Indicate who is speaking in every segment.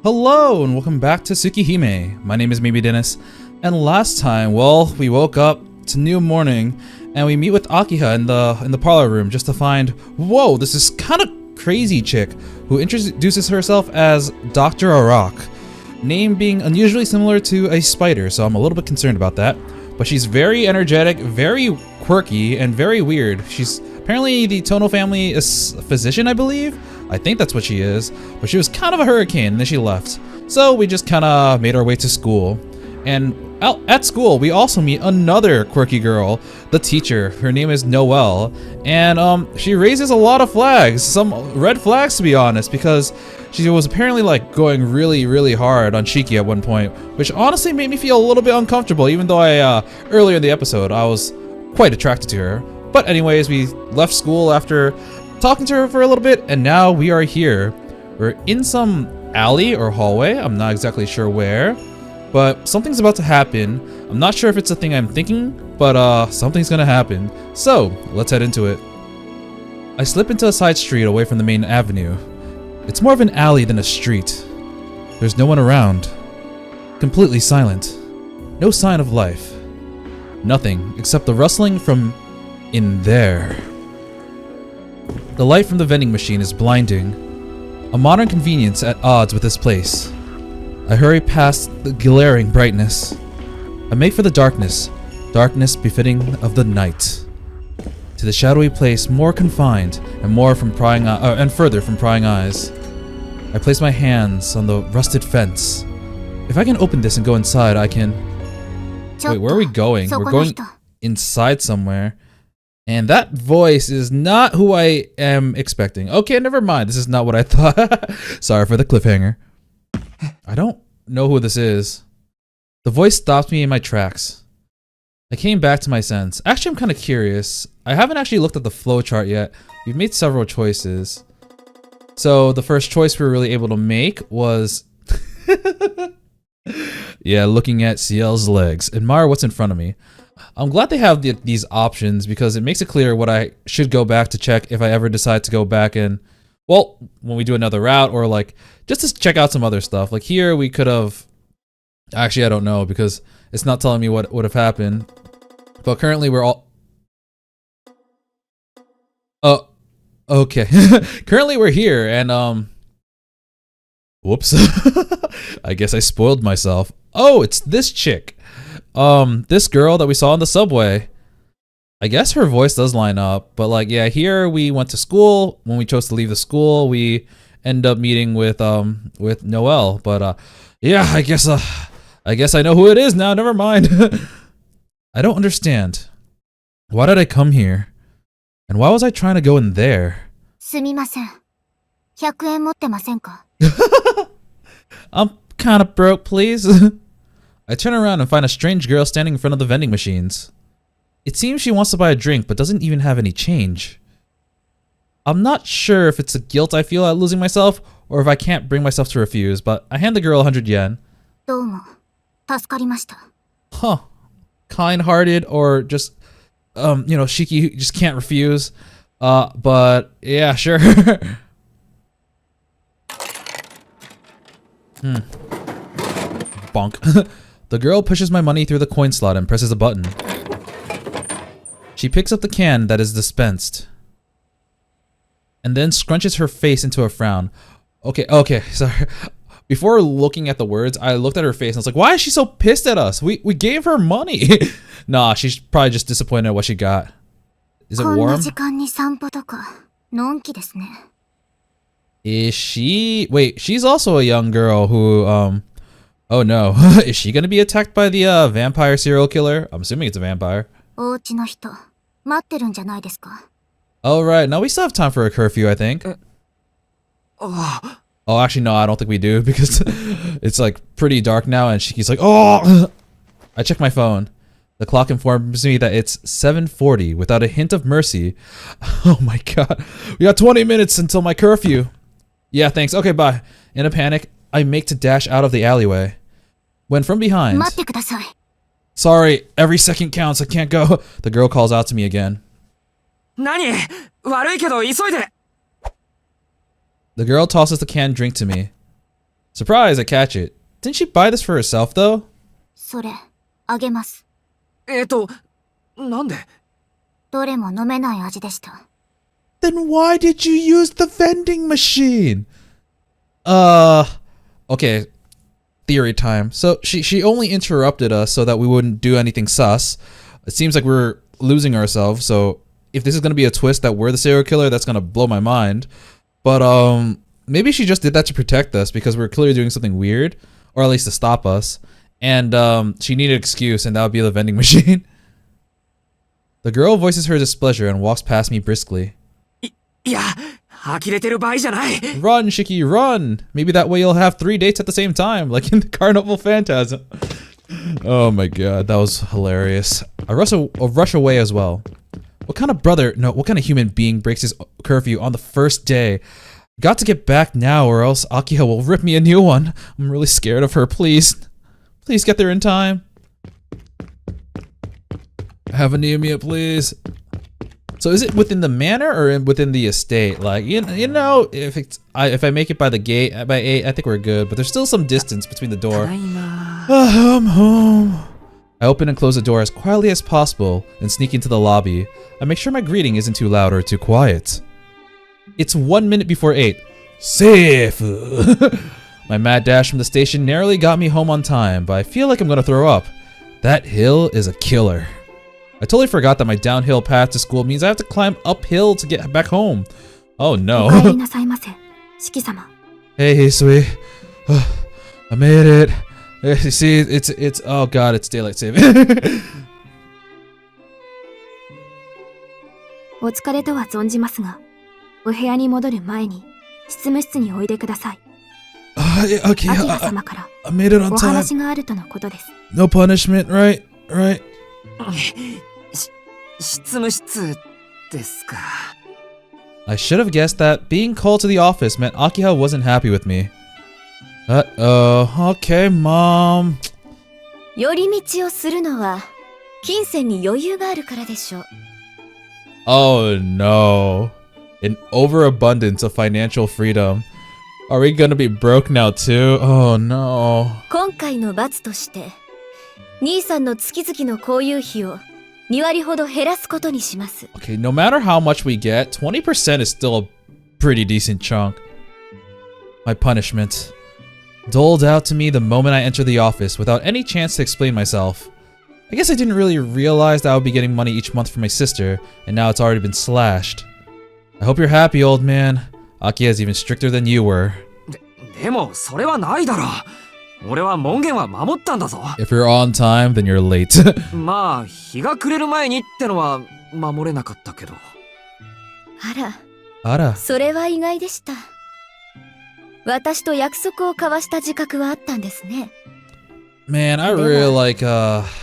Speaker 1: Hello and welcome back to Tsukihime. My name is Maybe Dennis, and last time, well, we woke up to new morning and we meet with Akiha in the parlor room just to find, whoa, this is kind of crazy chick who introduces herself as Dr. Arak, name being unusually similar to a spider, so I'm a little bit concerned about that. But she's very energetic, very quirky, and very weird. She's apparently the Tohno family is a physician, I believe. I think that's what she is. But she was kind of a hurricane, and then she left. So we just kind of made our way to school. And out at school, we also meet another quirky girl, the teacher. Her name is Noelle, and she raises a lot of flags, some red flags to be honest, because she was apparently like going really hard on Shiki at one point, which honestly made me feel a little bit uncomfortable, even though I earlier in the episode I was quite attracted to her. But anyways, we left school after talking to her for a little bit, and now we are here. We're in some alley or hallway, I'm not exactly sure where, but something's about to happen. I'm not sure if it's a thing I'm thinking, but something's gonna happen. So let's head into it. I slip into a side street away from the main avenue. It's more of an alley than a street. There's no one around. Completely silent. No sign of life. Nothing except the rustling from in there. The light from the vending machine is blinding. A modern convenience at odds with this place. I hurry past the glaring brightness. I make for the darkness. Darkness befitting of the night. To the shadowy place more confined and more from prying and further from prying eyes. I place my hands on the rusted fence. If I can open this and go inside, I can... Wait, where are we going? We're going inside somewhere. And that voice is not who I am expecting. Okay, never mind. This is not what I thought. Sorry for the cliffhanger. I don't know who this is. The voice stops me in my tracks. I came back to my sense. Actually, I'm kind of curious. I haven't actually looked at the flowchart yet. We've made several choices. So the first choice we were really able to make was... yeah, looking at CL's legs. Admire what's in front of me. I'm glad they have these options because it makes it clear what I should go back to check if I ever decide to go back and... Well, when we do another route or like just to check out some other stuff. Like here we could have... Actually, I don't know because it's not telling me what would have happened. But currently we're all... Oh, okay. Currently we're here and whoops. I guess I spoiled myself. Oh, it's this chick. This girl that we saw in the subway. I guess her voice does line up, but like, yeah, here we went to school. When we chose to leave the school, we end up meeting with Noelle. But yeah, I guess I know who it is now. Never mind. I don't understand. Why did I come here? And why was I trying to go in there?
Speaker 2: すみません。100円持ってませんか?
Speaker 1: I'm kind of broke, please. I turn around and find a strange girl standing in front of the vending machines. It seems she wants to buy a drink but doesn't even have any change. I'm not sure if it's a guilt I feel at losing myself or if I can't bring myself to refuse, but I hand the girl 100 yen.
Speaker 2: どうも。助かりました.
Speaker 1: Huh. Kind-hearted or just, you know, Shiki just can't refuse. But yeah, sure. Bonk. The girl pushes my money through the coin slot and presses a button. She picks up the can that is dispensed. And then scrunches her face into a frown. Okay, sorry. Before looking at the words, I looked at her face and I was like, why is she so pissed at us? We gave her money. Nah, she's probably just disappointed at what she got. Is it warm?
Speaker 2: 時間に散歩とか、のんきですね。
Speaker 1: Is she... Wait, she's also a young girl who, oh no. Is she gonna be attacked by the, vampire serial killer? I'm assuming it's a vampire.
Speaker 2: お家の人、待ってるんじゃないですか?
Speaker 1: Alright, now we still have time for a curfew, I think. Oh, actually, no, I don't think we do because it's like pretty dark now and Shiki's like, oh! I check my phone. The clock informs me that it's 7:40 without a hint of mercy. Oh my god. We got 20 minutes until my curfew. Yeah, thanks. Okay, bye. In a panic, I make to dash out of the alleyway. When from behind...
Speaker 2: 待ってください.
Speaker 1: Sorry, every second counts. I can't go. The girl calls out to me again.
Speaker 3: 何? 悪いけど急いで.
Speaker 1: The girl tosses the canned drink to me. Surprise, I catch it. Didn't she buy this for herself, though?
Speaker 2: それ、あげます。
Speaker 3: なんで？
Speaker 2: どれも飲めない味でした。
Speaker 1: Then why did you use the vending machine? Okay. Theory time. So she only interrupted us so that we wouldn't do anything sus. It seems like we're losing ourselves, so if this is gonna be a twist that we're the serial killer, that's gonna blow my mind. But maybe she just did that to protect us because we're clearly doing something weird, or at least to stop us. And she needed an excuse, and that would be the vending machine. The girl voices her displeasure and walks past me briskly.
Speaker 3: いや、呆れてる場合じゃない。
Speaker 1: Run, Shiki, run! Maybe that way you'll have 3 dates at the same time, like in the Carnival Phantasm. Oh my god, that was hilarious. I rush away as well. What kind of human being breaks his curfew on the first day? Got to get back now or else Akiha will rip me a new one. I'm really scared of her, please. Please get there in time. Have Anemia, please. So is it within the manor or within the estate? Like, you know, if I make it by the gate by 8, I think we're good. But there's still some distance between the door. I'm home. I open and close the door as quietly as possible and sneak into the lobby. I make sure my greeting isn't too loud or too quiet. It's 1 minute before 8. Safe. My mad dash from the station narrowly got me home on time, but I feel like I'm gonna throw up. That hill is a killer. I totally forgot that my downhill path to school means I have to climb uphill to get back home. Oh no. Hey, sweet. I made it. You see, it's oh god, it's daylight saving.
Speaker 4: お疲れとは存じますが、お部屋に戻る前に執務室においでください。
Speaker 1: Okay,
Speaker 4: アキハ様から
Speaker 1: I made it on
Speaker 4: お
Speaker 1: time.
Speaker 4: 話があるとのことです。
Speaker 1: No punishment, right? Right?
Speaker 3: 執務室ですか。
Speaker 1: I should have guessed that being called to the office meant Akiha wasn't happy with me. Uh-oh. Okay, Mom.
Speaker 4: 寄り道をするのは金銭に余裕があるからでしょう。
Speaker 1: Oh no. An overabundance of financial freedom. Are we gonna be broke now too? Oh no.
Speaker 4: 今回の罰として兄さんの月々の交友費を2割ほど減らすことにします。
Speaker 1: Okay, no matter how much we get, 20% is still a pretty decent chunk. My punishment. Doled out to me the moment I entered the office without any chance to explain myself. I guess I didn't really realize that I would be getting money each month from my sister, and now it's already been slashed. I hope you're happy, old man. Akiha is even stricter than you were.
Speaker 3: でもそれはないだろう。俺は門限は守ったんだぞ。
Speaker 1: If you're on time, then you're late.
Speaker 3: まあ日が暮れる前にってのは守れなかったけど。
Speaker 4: あら、それは意外でした。私と約束を交わした自覚はあったんですね。
Speaker 1: Man, I really like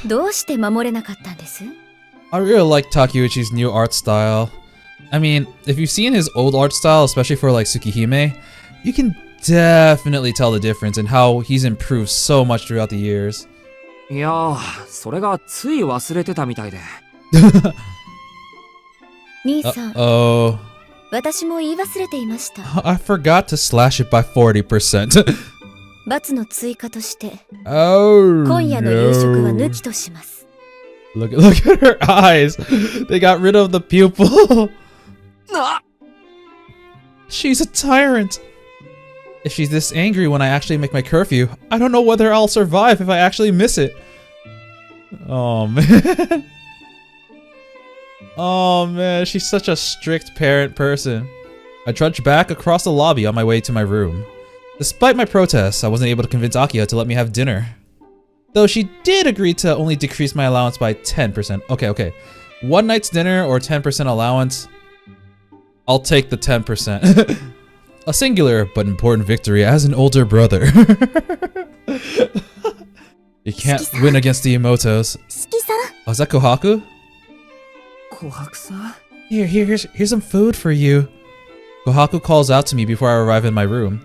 Speaker 4: どうして守れなかったんです？
Speaker 1: I really like Takeuchi's new art style. I mean, if you've seen his old art style, especially for like Tsukihime, you can definitely tell the difference in how he's improved so much throughout the years.
Speaker 3: いやー、それがつい忘れてたみたいで。
Speaker 4: 兄さん、
Speaker 1: Oh,
Speaker 4: 私も言い忘れていました。
Speaker 1: I forgot to slash it by 40%.
Speaker 4: 罰の追加として、
Speaker 1: Oh
Speaker 4: 今夜の夕食は抜き
Speaker 1: no.
Speaker 4: とします。
Speaker 1: Look at her eyes. They got rid of the pupil.
Speaker 3: あ
Speaker 1: She's a tyrant. If she's this angry when I actually make my curfew, I don't know whether I'll survive if I actually miss it. Oh man. Oh man, she's such a strict parent person. I trudged back across the lobby on my way to my room. Despite my protests, I wasn't able to convince Akiha to let me have dinner. Though she did agree to only decrease my allowance by 10%. Okay. One night's dinner or 10% allowance. I'll take the 10%. A singular but important victory as an older brother. You can't win against the Emotos.
Speaker 2: 四季さん、
Speaker 1: Oh, is that Kohaku?
Speaker 3: 琥珀さん。
Speaker 1: Here's some food for you. Kohaku calls out to me before I arrive in my room.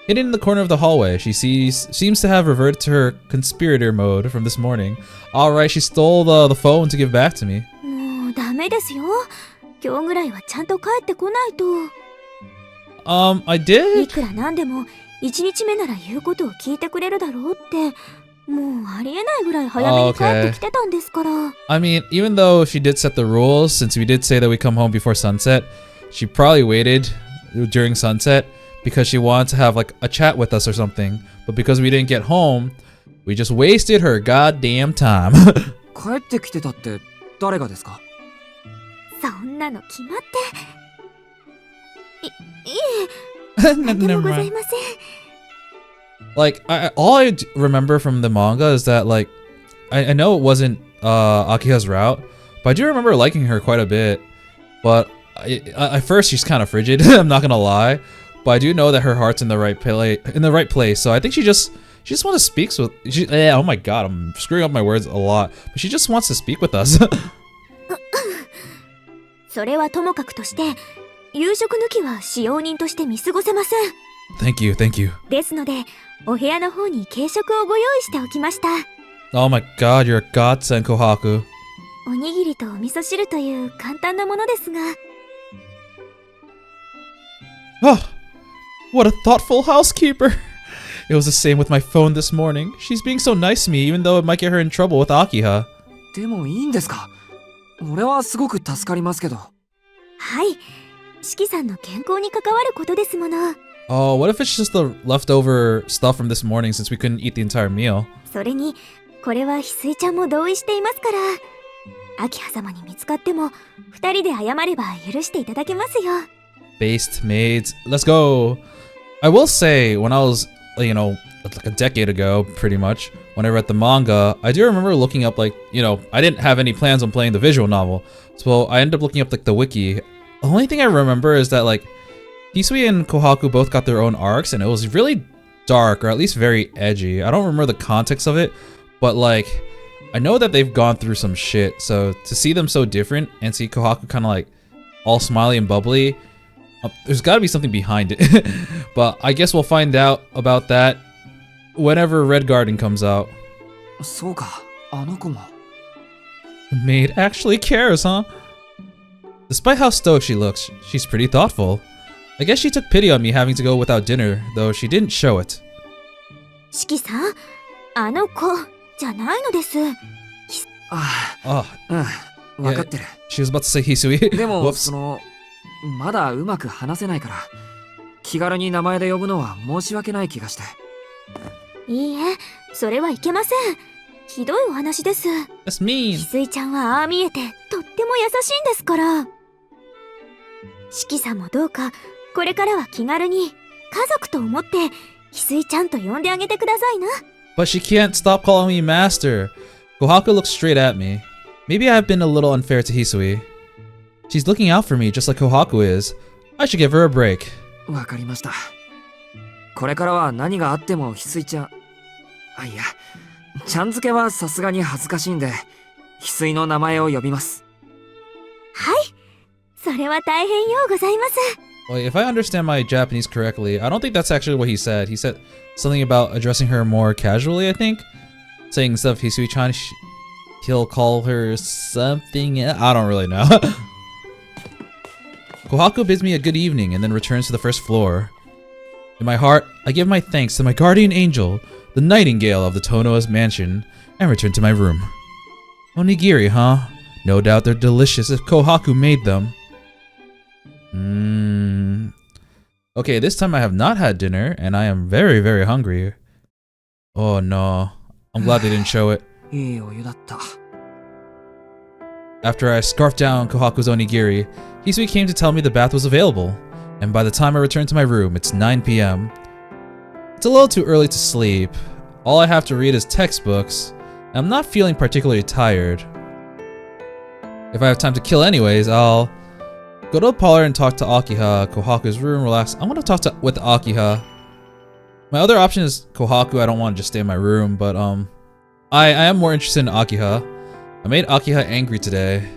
Speaker 1: Hidden in the corner of the hallway, she seems to have reverted to her conspirator mode from this morning. Alright, she stole the phone to give back to me.
Speaker 4: もうダメですよ。今日ぐらいはちゃんと帰ってこないと。
Speaker 1: I
Speaker 4: い
Speaker 1: did?
Speaker 4: くらなんでも1日目なら言うことを聞いてくれるだろうって、もうありえないぐらい早めに帰ってきてたんですから。
Speaker 1: I mean, even though she did set the rules, since we did say that we come home before sunset, she probably waited during sunset because she wanted to have like a chat with us or something. But because we didn't get home, we just wasted her goddamn time.
Speaker 3: 帰ってきてたって誰がですか？
Speaker 4: そんなの決まって。いえ、なんでもございません。
Speaker 1: Like, all I remember from the manga is that, like, I know it wasn't Akiha's route, but I do remember liking her quite a bit. But at first, she's kind of frigid. I'm not gonna lie, but I do know that her heart's in the right place. So I think she just wants to speak with. Oh my god, I'm screwing up my words a lot. But she just wants to speak with us.
Speaker 4: それはともかくとして、夕食抜きは使用人として見過ごせません。
Speaker 1: Thank you.
Speaker 4: ですので、お部屋の方に軽食をご用意しておきました。
Speaker 1: Oh my god, you're a godsend, Kohaku.
Speaker 4: おにぎりとお味噌汁という簡単なものですが。
Speaker 1: Oh, what a thoughtful housekeeper. It was the same with my phone this morning. She's being so nice to me, even though it might get her in trouble with Akiha.
Speaker 3: でもいいんですか？俺はすごく助かりますけど。
Speaker 4: はい。四季さんの健康に関わることですもの。
Speaker 1: Oh, what if it's just the leftover stuff from this morning since we couldn't eat the entire meal?
Speaker 4: それに、これは翡翠ちゃんも同意していますから。秋葉様に見つかっても、二人で謝れば許していただけますよ。
Speaker 1: Based maids, let's go. I will say, when I was, like a decade ago, pretty much, when I read the manga, I do remember looking up, like, I didn't have any plans on playing the visual novel, so I ended up looking up, like, the wiki. The only thing I remember is that, like, Hisui and Kohaku both got their own arcs, and it was really dark, or at least very edgy. I don't remember the context of it, but, like, I know that they've gone through some shit, so to see them so different, and see Kohaku kind of, like, all smiley and bubbly, there's gotta be something behind it. But I guess we'll find out about that whenever Red Garden comes out.
Speaker 3: そうか、あの子も。
Speaker 1: The maid actually cares, huh? Despite how stoic she looks, she's pretty thoughtful. I guess she took pity on me having to go without dinner, though she didn't show it.
Speaker 4: 四季さん、あの子じゃないのです。
Speaker 3: あ
Speaker 1: あ、
Speaker 3: うん、わかってる。
Speaker 1: She was about to say Hisui.
Speaker 3: でも、
Speaker 1: Whoops.
Speaker 3: まだうまく話せないから、気軽に名前で呼ぶのは申し訳ない気がして。
Speaker 4: いいえ、それはいけません。ひどいお話です。
Speaker 1: That's mean.
Speaker 4: 翡翠ちゃんはああ見えてとっても優しいんですから。四季さんもどうかこれからは気軽に家族と思って翡翠ちゃんと呼んであげてくださいな。
Speaker 1: But she can't stop calling me master. Kohaku looks straight at me. Maybe I've been a little unfair to Hisui. She's looking out for me just like Kohaku is. I should give her a break.
Speaker 3: わかりました。これからは何があっても翡翠ちゃん。いや、ちゃん付けはさすがに恥ずかしいんで、翡翠の名前を呼びます。
Speaker 4: はい。それは大変ようございます。
Speaker 1: Wait, if I understand my Japanese correctly, I don't think that's actually what he said. He said something about addressing her more casually, I think. Saying instead of Hisui-chan, he'll call her something. I don't really know. Kohaku bids me a good evening and then returns to the first floor. In my heart, I give my thanks to my guardian angel, the nightingale of the Tohno's mansion, and return to my room. Onigiri, huh? No doubt they're delicious if Kohaku made them. Okay, this time I have not had dinner, and I am very, very hungry. Oh no. I'm glad they didn't show it.
Speaker 3: いいお湯だった。
Speaker 1: After I scarfed down Kohaku's onigiri, Hisui came to tell me the bath was available, and by the time I returned to my room, it's 9 p.m. It's a little too early to sleep. All I have to read is textbooks, and I'm not feeling particularly tired. If I have time to kill anyways, I'll go to the parlor and talk to Akiha, Kohaku's room, relax. I want to talk with Akiha. My other option is Kohaku. I don't want to just stay in my room, but I am more interested in Akiha. I made Akiha angry today.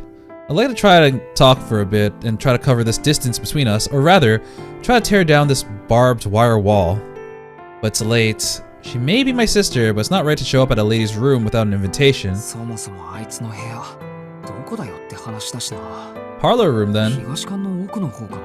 Speaker 1: I'd like to try to talk for a bit and try to cover this distance between us, or rather, try to tear down this barbed wire wall. But it's late. She may be my sister, but it's not right to show up at a lady's room without an invitation.
Speaker 3: そもそもあいつの部屋、どこだよって話だしな。
Speaker 1: Parlor room then.
Speaker 3: 東館の奥の方かな。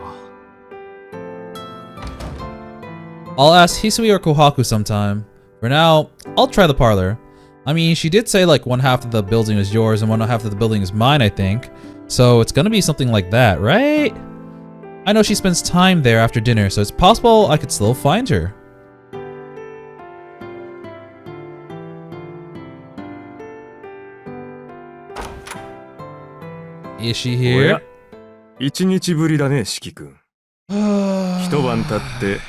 Speaker 1: I'll ask Hisui or Kohaku sometime. For now, I'll try the parlor. I mean, she did say like one half of the building is yours and one half of the building is mine, I think. So it's gonna be something like that, right? I know she spends time there after dinner, so it's possible I could still find her. Is she here?
Speaker 5: 一日ぶりだね、四季君。一晩経って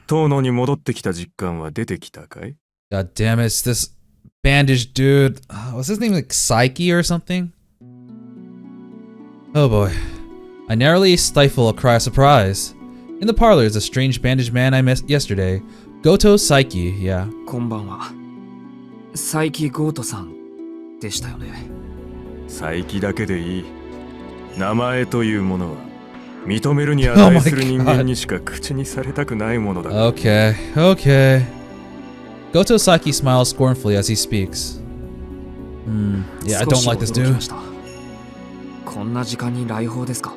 Speaker 5: 遠野に戻ってきた実感は出てきたかい？
Speaker 1: God damn it, it's this bandaged dude. What's his name, like Psyche or something? Oh boy. I narrowly stifle a cry of surprise. In the parlor is a strange bandaged man I met yesterday. Goto Psyche, yeah.
Speaker 3: こんばんは。佐伯ゴートさんでしたよね。
Speaker 5: 佐伯だけでいい。名前というものは認めるに値する人間にしか口にされたくないものだ。
Speaker 1: Okay, okay. Goto Psyche smiles scornfully as he speaks. Yeah, I don't like this dude.
Speaker 3: こんな時間に来訪ですか？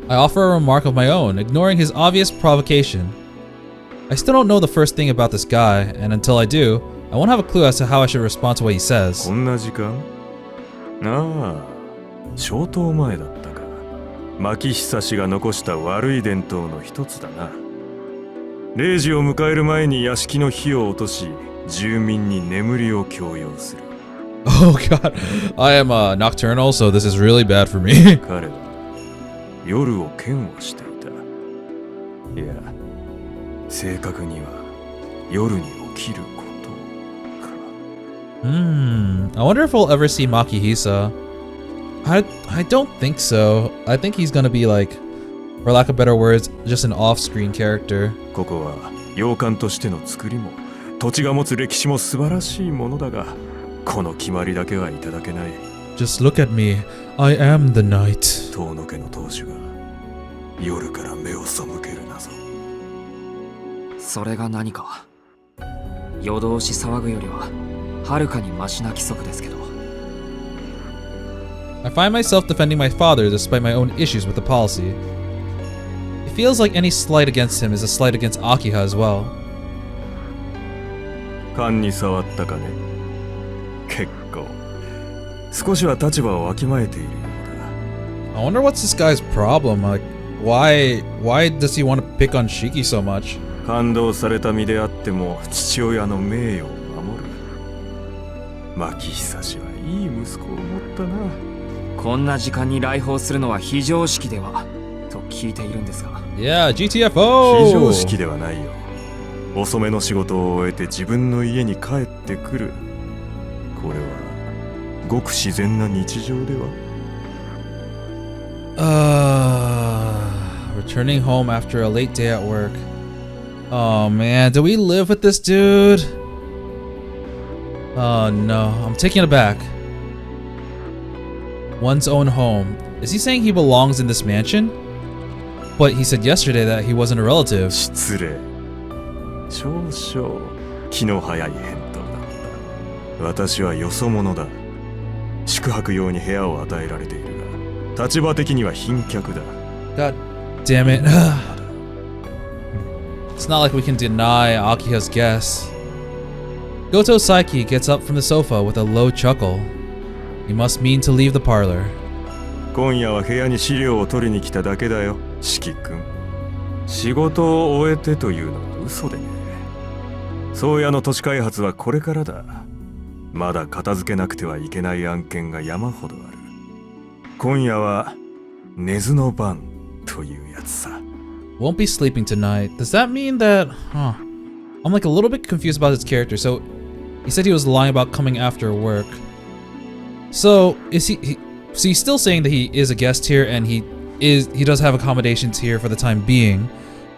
Speaker 1: I offer a remark of my own, ignoring his obvious provocation. I still don't know the first thing about this guy, and until I do, I won't have a clue as to how I should respond to what he says.
Speaker 5: こんな時間？ああ、消灯前だったか。牧久氏が残した悪い伝統の一つだな。0時を迎える前に屋敷の火を落とし、住民に眠りを強要する。
Speaker 1: Oh god, I am nocturnal, so this is really bad for me.
Speaker 5: 彼は夜を嫌悪していた。いや、正確には夜に起きることか。
Speaker 1: I wonder if we'll ever see Makihisa. I don't think so. I think he's gonna be like, for lack of better words, just an off-screen character.
Speaker 5: ここは洋館としての作りも土地が持つ歴史も素晴らしいものだが、この決まりだけはいただけない。
Speaker 1: Just look at me. I am the night.
Speaker 5: 遠野家の当主が夜から目を背けるなぞ。
Speaker 3: それが何か。夜通し騒ぐよりははるかにマシな規則ですけど。
Speaker 1: I find myself defending my father despite my own issues with the policy. It feels like any slight against him is a slight against Akiha as well.
Speaker 5: 勘に触ったかね。結構少しは立場をわきまえているようだ。
Speaker 1: I wonder what's this guy's problem. Like, why does he want to pick on Shiki so much?
Speaker 5: 感動された身であっても父親の名誉を守る。牧久氏はいい息子を持ったな。
Speaker 3: こんな時間に来訪するのは非常識ではと聞いているんですが。
Speaker 1: Yeah, GTFO!
Speaker 5: 非常識ではないよ。遅めの仕事を終えて自分の家に帰ってくる。これはごく自然な日常では。
Speaker 1: Returning home after a late day at work. Oh man, do we live with this dude? Oh no, I'm taking it back. One's own home. Is he saying he belongs in this mansion? But he said yesterday that he wasn't a relative.
Speaker 5: 失礼。少々気の早い返答だった。私はよそ者だ。宿泊用に部屋を与えられているが、立場的には賓客だ。
Speaker 1: God damn it. It's not like we can deny Akiha's guess. Goto Saiki gets up from the sofa with a low chuckle. He must mean to leave the parlor.
Speaker 5: 今夜は部屋に資料を取りに来ただけだよ、四季君。仕事を終えてというのは嘘でね。宗谷の都市開発はこれからだ。まだ片付けなくてはいけない案件が山ほどある。今夜は寝ずの番というやつさ。
Speaker 1: Won't be sleeping tonight. Does that mean that... I'm like a little bit confused about his character. So, he said he was lying about coming after work. So, is he so he's still saying that he is a guest here and he does have accommodations here for the time being.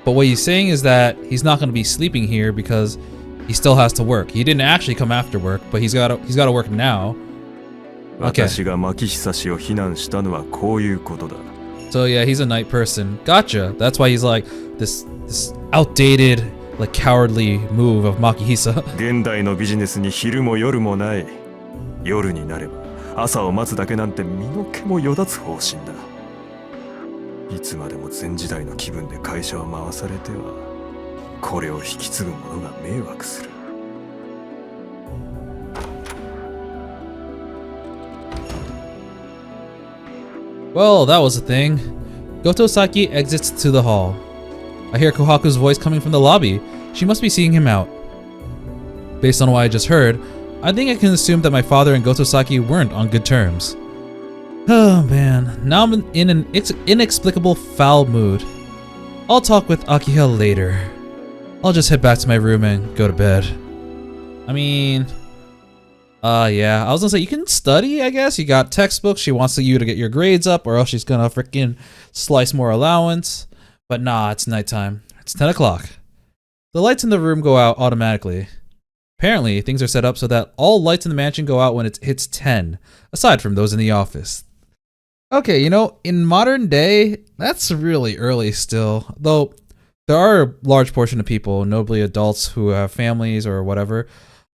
Speaker 1: But what he's saying is that he's not going to be sleeping here because he still has to work. He didn't actually come after work, but he's got to work now. Okay.
Speaker 5: 私が牧久氏を非難したのはこういうことだ。
Speaker 1: So yeah, he's a night person. Gotcha. That's why he's like this outdated, like cowardly move of Makihisa.
Speaker 5: 現代のビジネスに昼も夜もない。夜になれば朝を待つだけなんて身の毛もよだつ方針だ。いつまでも前時代の気分で会社を回されてはこれを引き継ぐ者が迷惑する。
Speaker 1: Well, that was a thing. Gotosaki exits to the hall. I hear Kohaku's voice coming from the lobby. She must be seeking him out. Based on what I just heard, I think I can assume that my father and Gotosaki weren't on good terms. Oh man, now I'm in an inexplicable foul mood. I'll talk with Akiha later. I'll just head back to my room and go to bed. I mean... yeah, I was gonna say, you can study, I guess. You got textbooks, she wants you to get your grades up, or else she's gonna freaking slice more allowance. But nah, it's nighttime. It's 10 o'clock. The lights in the room go out automatically. Apparently, things are set up so that all lights in the mansion go out when it hits 10, aside from those in the office. Okay, you know, in modern day, that's really early still. Though, there are a large portion of people, notably adults who have families or whatever,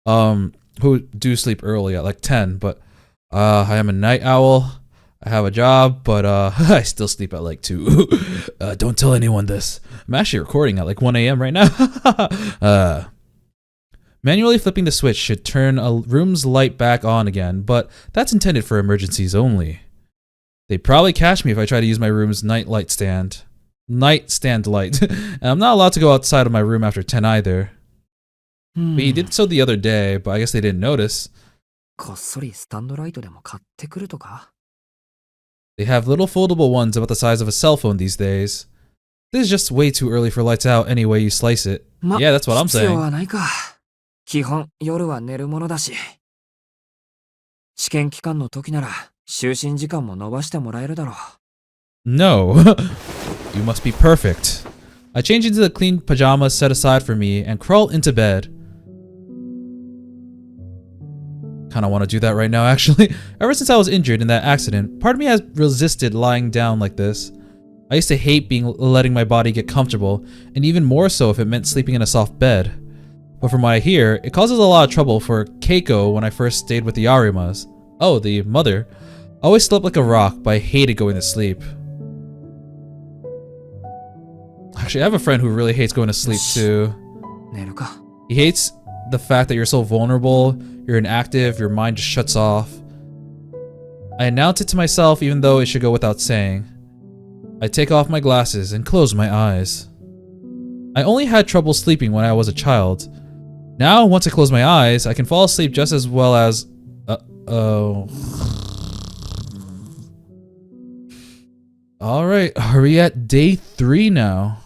Speaker 1: who do sleep early at like 10, but I am a night owl. I have a job, but I still sleep at like 2. Don't tell anyone this. I'm actually recording at like 1 a.m. right now. Manually flipping the switch should turn a room's light back on again, but that's intended for emergencies only. They'd probably catch me if I try to use my room's nightstand light, and I'm not allowed to go outside of my room after 10 either. But he did so the other day, but I guess they didn't notice.
Speaker 3: こっそりスタンドライトでも買ってくるとか?
Speaker 1: They have little foldable ones about the size of a cell phone these days. This is just way too early for lights out any way you slice it. Yeah, that's what I'm
Speaker 3: 必要
Speaker 1: saying.
Speaker 3: はないか。基本夜は寝るものだし。試験期間の時なら就寝時間も伸ばしてもらえるだろう。
Speaker 1: No. You must be perfect. I change into the clean pajamas set aside for me and crawl into bed. Kinda wanna do that right now, actually. Ever since I was injured in that accident, part of me has resisted lying down like this. I used to hate letting my body get comfortable, and even more so if it meant sleeping in a soft bed. But from what I hear, it causes a lot of trouble for Keiko when I first stayed with the Arimas. Oh, the mother. I always slept like a rock, but I hated going to sleep. Actually, I have a friend who really hates going to sleep too.
Speaker 3: 寝るか。
Speaker 1: He hates the fact that you're so vulnerable, you're inactive, your mind just shuts off. I announce it to myself even though it should go without saying. I take off my glasses and close my eyes. I only had trouble sleeping when I was a child. Now, once I close my eyes, I can fall asleep just as well as... Alright, are we at day 3 now?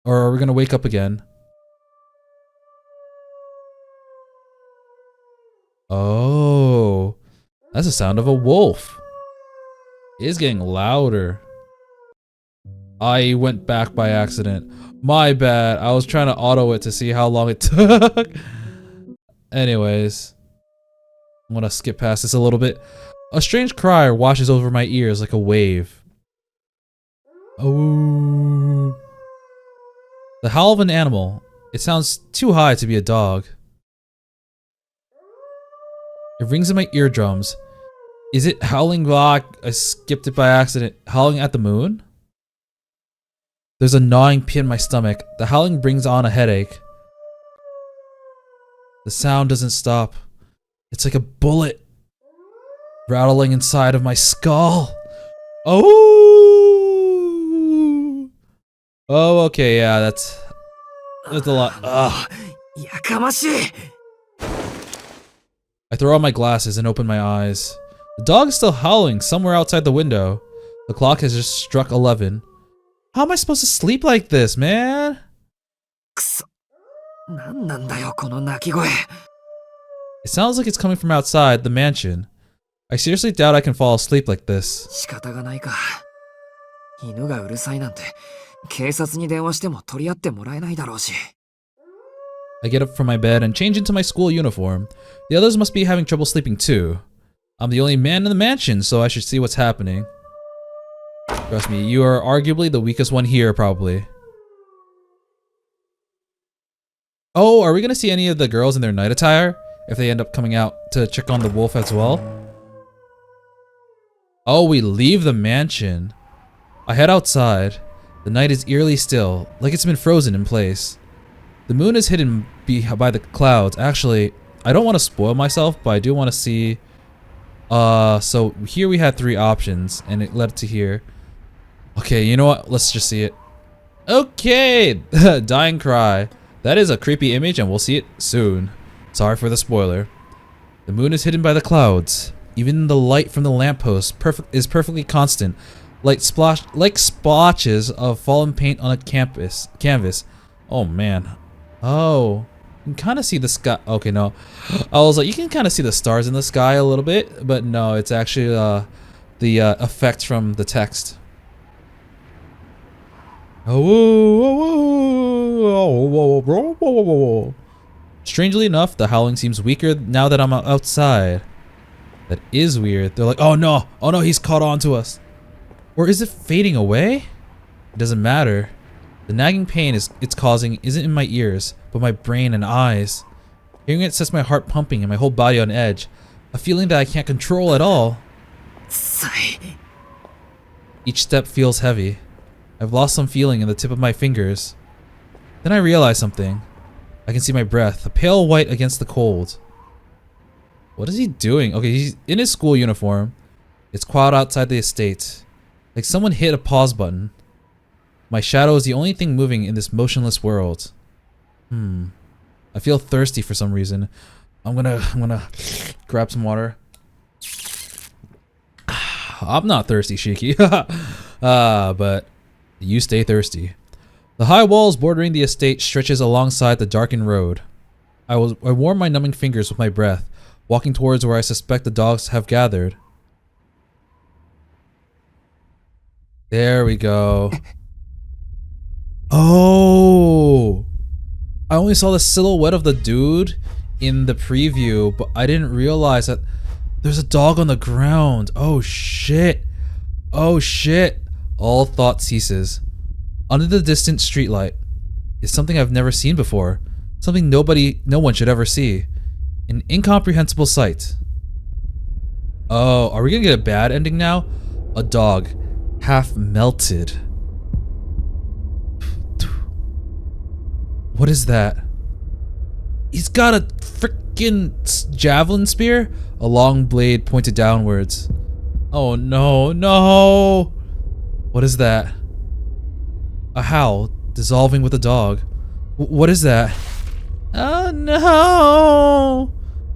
Speaker 1: Or are we gonna wake up again? Oh, that's the sound of a wolf. It is getting louder. I went back by accident. My bad. I was trying to auto it to see how long it took. Anyways, I'm gonna skip past this a little bit. A strange cry washes over my ears like a wave. Oh. The howl of an animal. It sounds too high to be a dog. It rings in my eardrums. Is it howling back? I skipped it by accident. Howling at the moon? There's a gnawing pit in my stomach. The howling brings on a headache. The sound doesn't stop. It's like a bullet rattling inside of my skull. Oh! Oh, okay, yeah, that's a lot. Ugh.
Speaker 3: やかましい。
Speaker 1: I throw on my glasses and open my eyes. The dog is still howling somewhere outside the window. The clock has just struck 11. How am I supposed to sleep like this, man?
Speaker 3: くそ。なんなんだよこの鳴き声。
Speaker 1: It sounds like it's coming from outside the mansion. I seriously doubt I can fall asleep like this.
Speaker 3: 仕方がないか。犬がうるさいなんて警察に電話しても取り合ってもらえないだろうし。
Speaker 1: I get up from my bed and change into my school uniform. The others must be having trouble sleeping too. I'm the only man in the mansion, so I should see what's happening. Trust me, you are arguably the weakest one here, probably. Oh, are we gonna see any of the girls in their night attire? If they end up coming out to check on the wolf as well? Oh, we leave the mansion. I head outside. The night is eerily still, like it's been frozen in place. The moon is hidden by the clouds. Actually, I don't want to spoil myself, but I do want to see. So here we had 3 options, and it led to here. Okay, you know what? Let's just see it. Okay, dying cry. That is a creepy image, and we'll see it soon. Sorry for the spoiler. The moon is hidden by the clouds. Even the light from the lamppost is perfectly constant, like splotches of fallen paint on a canvas. Oh man. Oh, you can kind of see the sky. Okay, no. I was like, you can kind of see the stars in the sky a little bit, but no, it's actually the effect from the text. Strangely enough, the howling seems weaker now that I'm outside. That is weird. They're like, oh no, he's caught on to us. Or is it fading away? It doesn't matter. The nagging pain it's causing isn't in my ears, but my brain and eyes. Hearing it sets my heart pumping and my whole body on edge. A feeling that I can't control at all. Each step feels heavy. I've lost some feeling in the tip of my fingers. Then I realize something. I can see my breath, a pale white against the cold. What is he doing? Okay, he's in his school uniform. It's quiet outside the estate. Like someone hit a pause button. My shadow is the only thing moving in this motionless world. I feel thirsty for some reason. I'm gonna grab some water. I'm not thirsty, Shiki. But you stay thirsty. The high walls bordering the estate stretches alongside the darkened road. I warm my numbing fingers with my breath, walking towards where I suspect the dogs have gathered. There we go. Oh! I only saw the silhouette of the dude in the preview, but I didn't realize that there's a dog on the ground. Oh shit. Oh shit. All thought ceases. Under the distant streetlight is something I've never seen before. Something no one should ever see. An incomprehensible sight. Oh, are we gonna get a bad ending now? A dog, half melted. What is that? He's got a freaking javelin spear? A long blade pointed downwards. Oh no, no! What is that? A howl, dissolving with a dog. What is that? Oh no!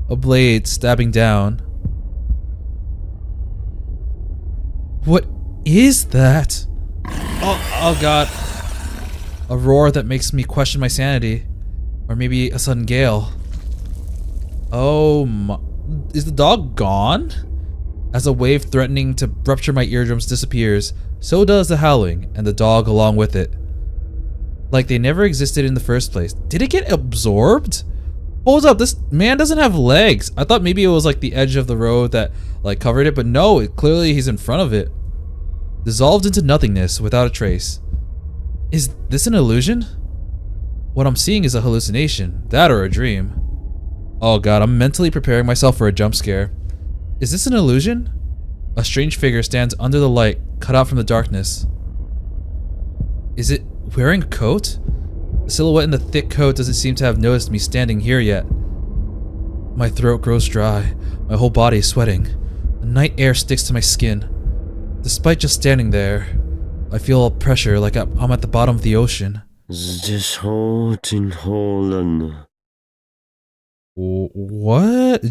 Speaker 1: A blade stabbing down. What is that? Oh god. A roar that makes me question my sanity. Or maybe a sudden gale. Oh my. Is the dog gone? As a wave threatening to rupture my eardrums disappears, so does the howling, and the dog along with it. Like they never existed in the first place. Did it get absorbed? Hold up, this man doesn't have legs. I thought maybe it was like the edge of the road that like covered it, but no, clearly he's in front of it. Dissolved into nothingness without a trace. Is this an illusion? What I'm seeing is a hallucination, that or a dream. Oh god, I'm mentally preparing myself for a jump scare. Is this an illusion? A strange figure stands under the light, cut out from the darkness. Is it wearing a coat? The silhouette in the thick coat doesn't seem to have noticed me standing here yet. My throat grows dry, my whole body is sweating. The night air sticks to my skin. Despite just standing there, I feel a pressure like I'm at the bottom of the ocean. What?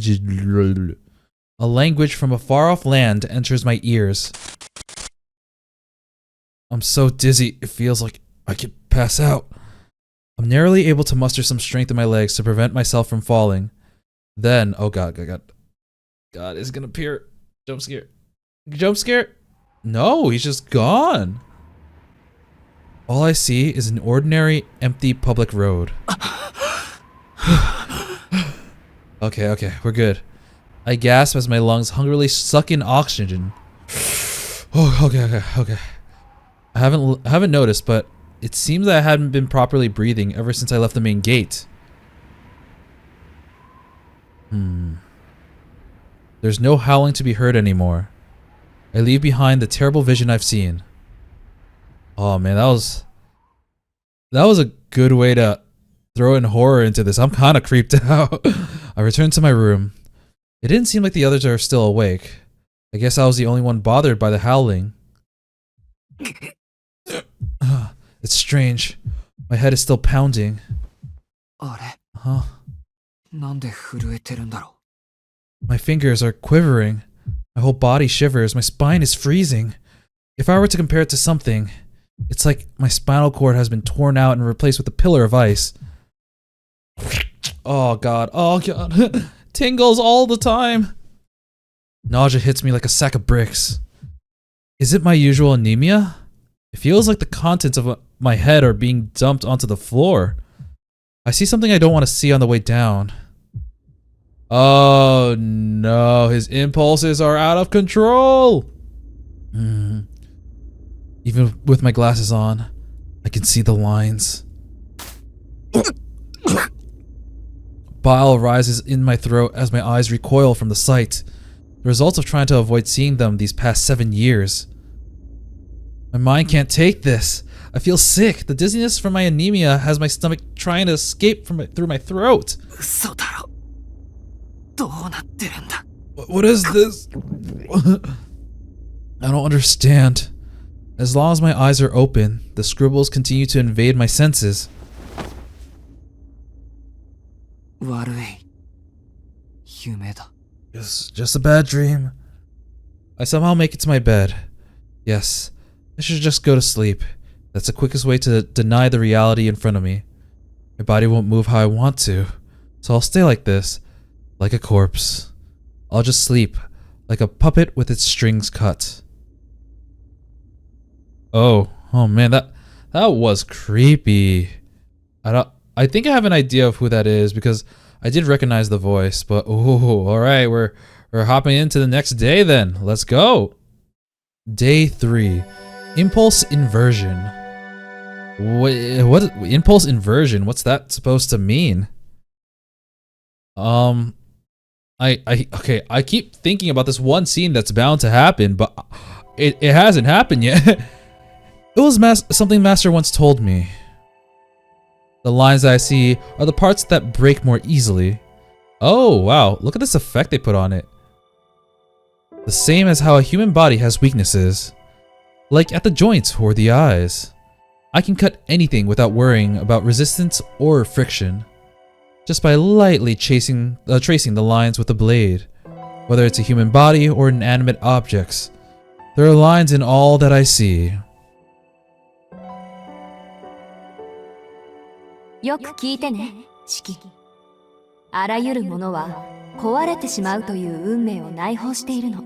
Speaker 1: A language from a far-off land enters my ears. I'm so dizzy, it feels like I could pass out. I'm narrowly able to muster some strength in my legs to prevent myself from falling. Then, oh god. God, it's gonna appear. Jump scare. Jump scare? No, he's just gone. All I see is an ordinary, empty public road. Okay, we're good. I gasp as my lungs hungrily suck in oxygen. Oh, okay. I haven't noticed, but it seems that I hadn't been properly breathing ever since I left the main gate. There's no howling to be heard anymore. I leave behind the terrible vision I've seen. Oh man, that was a good way to throw in horror into this. I'm kind of creeped out. I returned to my room. It didn't seem like the others are still awake. I guess I was the only one bothered by the howling. It's strange. My head is still pounding.
Speaker 3: あれ
Speaker 1: Huh?
Speaker 3: なんで震えてるんだろ
Speaker 1: My fingers are quivering. My whole body shivers. My spine is freezing. If I were to compare it to something, it's like my spinal cord has been torn out and replaced with a pillar of ice. Oh god. Oh god. Tingles all the time. Nausea hits me like a sack of bricks. Is it my usual anemia? It feels like the contents of my head are being dumped onto the floor. I see something I don't want to see on the way down. Oh no, his impulses are out of control. Even with my glasses on, I can see the lines. Bile rises in my throat as my eyes recoil from the sight. The results of trying to avoid seeing them these past 7 years. My mind can't take this. I feel sick. The dizziness from my anemia has my stomach trying to escape through my throat.
Speaker 3: 嘘だろどうなってるんだ
Speaker 1: What is this? I don't understand. As long as my eyes are open, the scribbles continue to invade my senses.
Speaker 3: 悪い夢だ
Speaker 1: It's just a bad dream. I somehow make it to my bed. Yes, I should just go to sleep. That's the quickest way to deny the reality in front of me. My body won't move how I want to, so I'll stay like this, like a corpse. I'll just sleep, like a puppet with its strings cut. Oh man, that was creepy. I think I have an idea of who that is because I did recognize the voice, but oh, all right, we're hopping into the next day then. Let's go. Day 3, impulse inversion. What impulse inversion? What's that supposed to mean? I keep thinking about this one scene that's bound to happen, but it hasn't happened yet. It was something Master once told me. The lines that I see are the parts that break more easily. Oh wow, look at this effect they put on it. The same as how a human body has weaknesses, like at the joints or the eyes. I can cut anything without worrying about resistance or friction, just by lightly tracing the lines with a blade. Whether it's a human body or inanimate objects, there are lines in all that I see.
Speaker 4: よく聞いてね、シキ。あらゆるものは壊れてしまうという運命を内包しているの。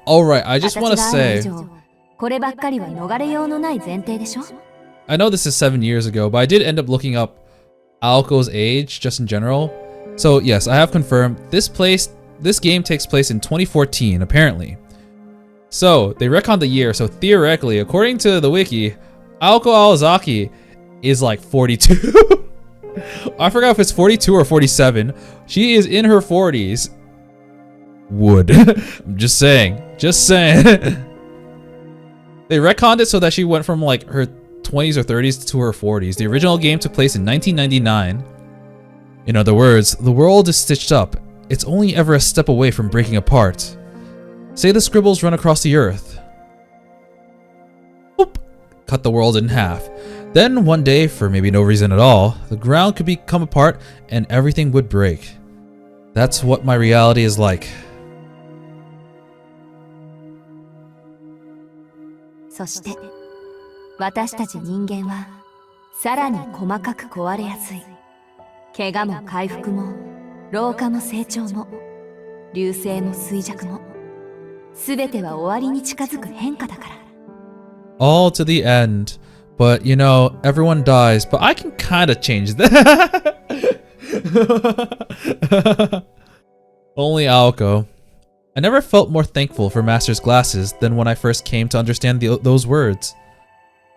Speaker 1: Alright, I just want to say,
Speaker 4: こればっかりは逃れようのない前提でしょ?
Speaker 1: I know this is 7 years ago, but I did end up looking up Aoko's age just in general. So yes, I have confirmed this game takes place in 2014, apparently. So they retconned the year, so theoretically, according to the wiki, Aoko Aozaki is like 42. I forgot if it's 42 or 47. She is in her 40s. Would. I'm just saying. They retconned it so that she went from like her 20s or 30s to her 40s. The original game took place in 1999. In other words, the world is stitched up. It's only ever a step away from breaking apart. Say the scribbles run across the earth. Boop. Cut the world in half. Then one day, for maybe no reason at all, the ground could become apart and everything would break. That's what my reality is like.
Speaker 4: そして私たち人間はさらに細かく壊れやすい。怪我も回復も老化も成長も流星も衰弱もすべては終わりに近づく変化だから。
Speaker 1: All to the end. But, you know, everyone dies, but I can kind of change that. Only Aoko. I never felt more thankful for Master's glasses than when I first came to understand those words.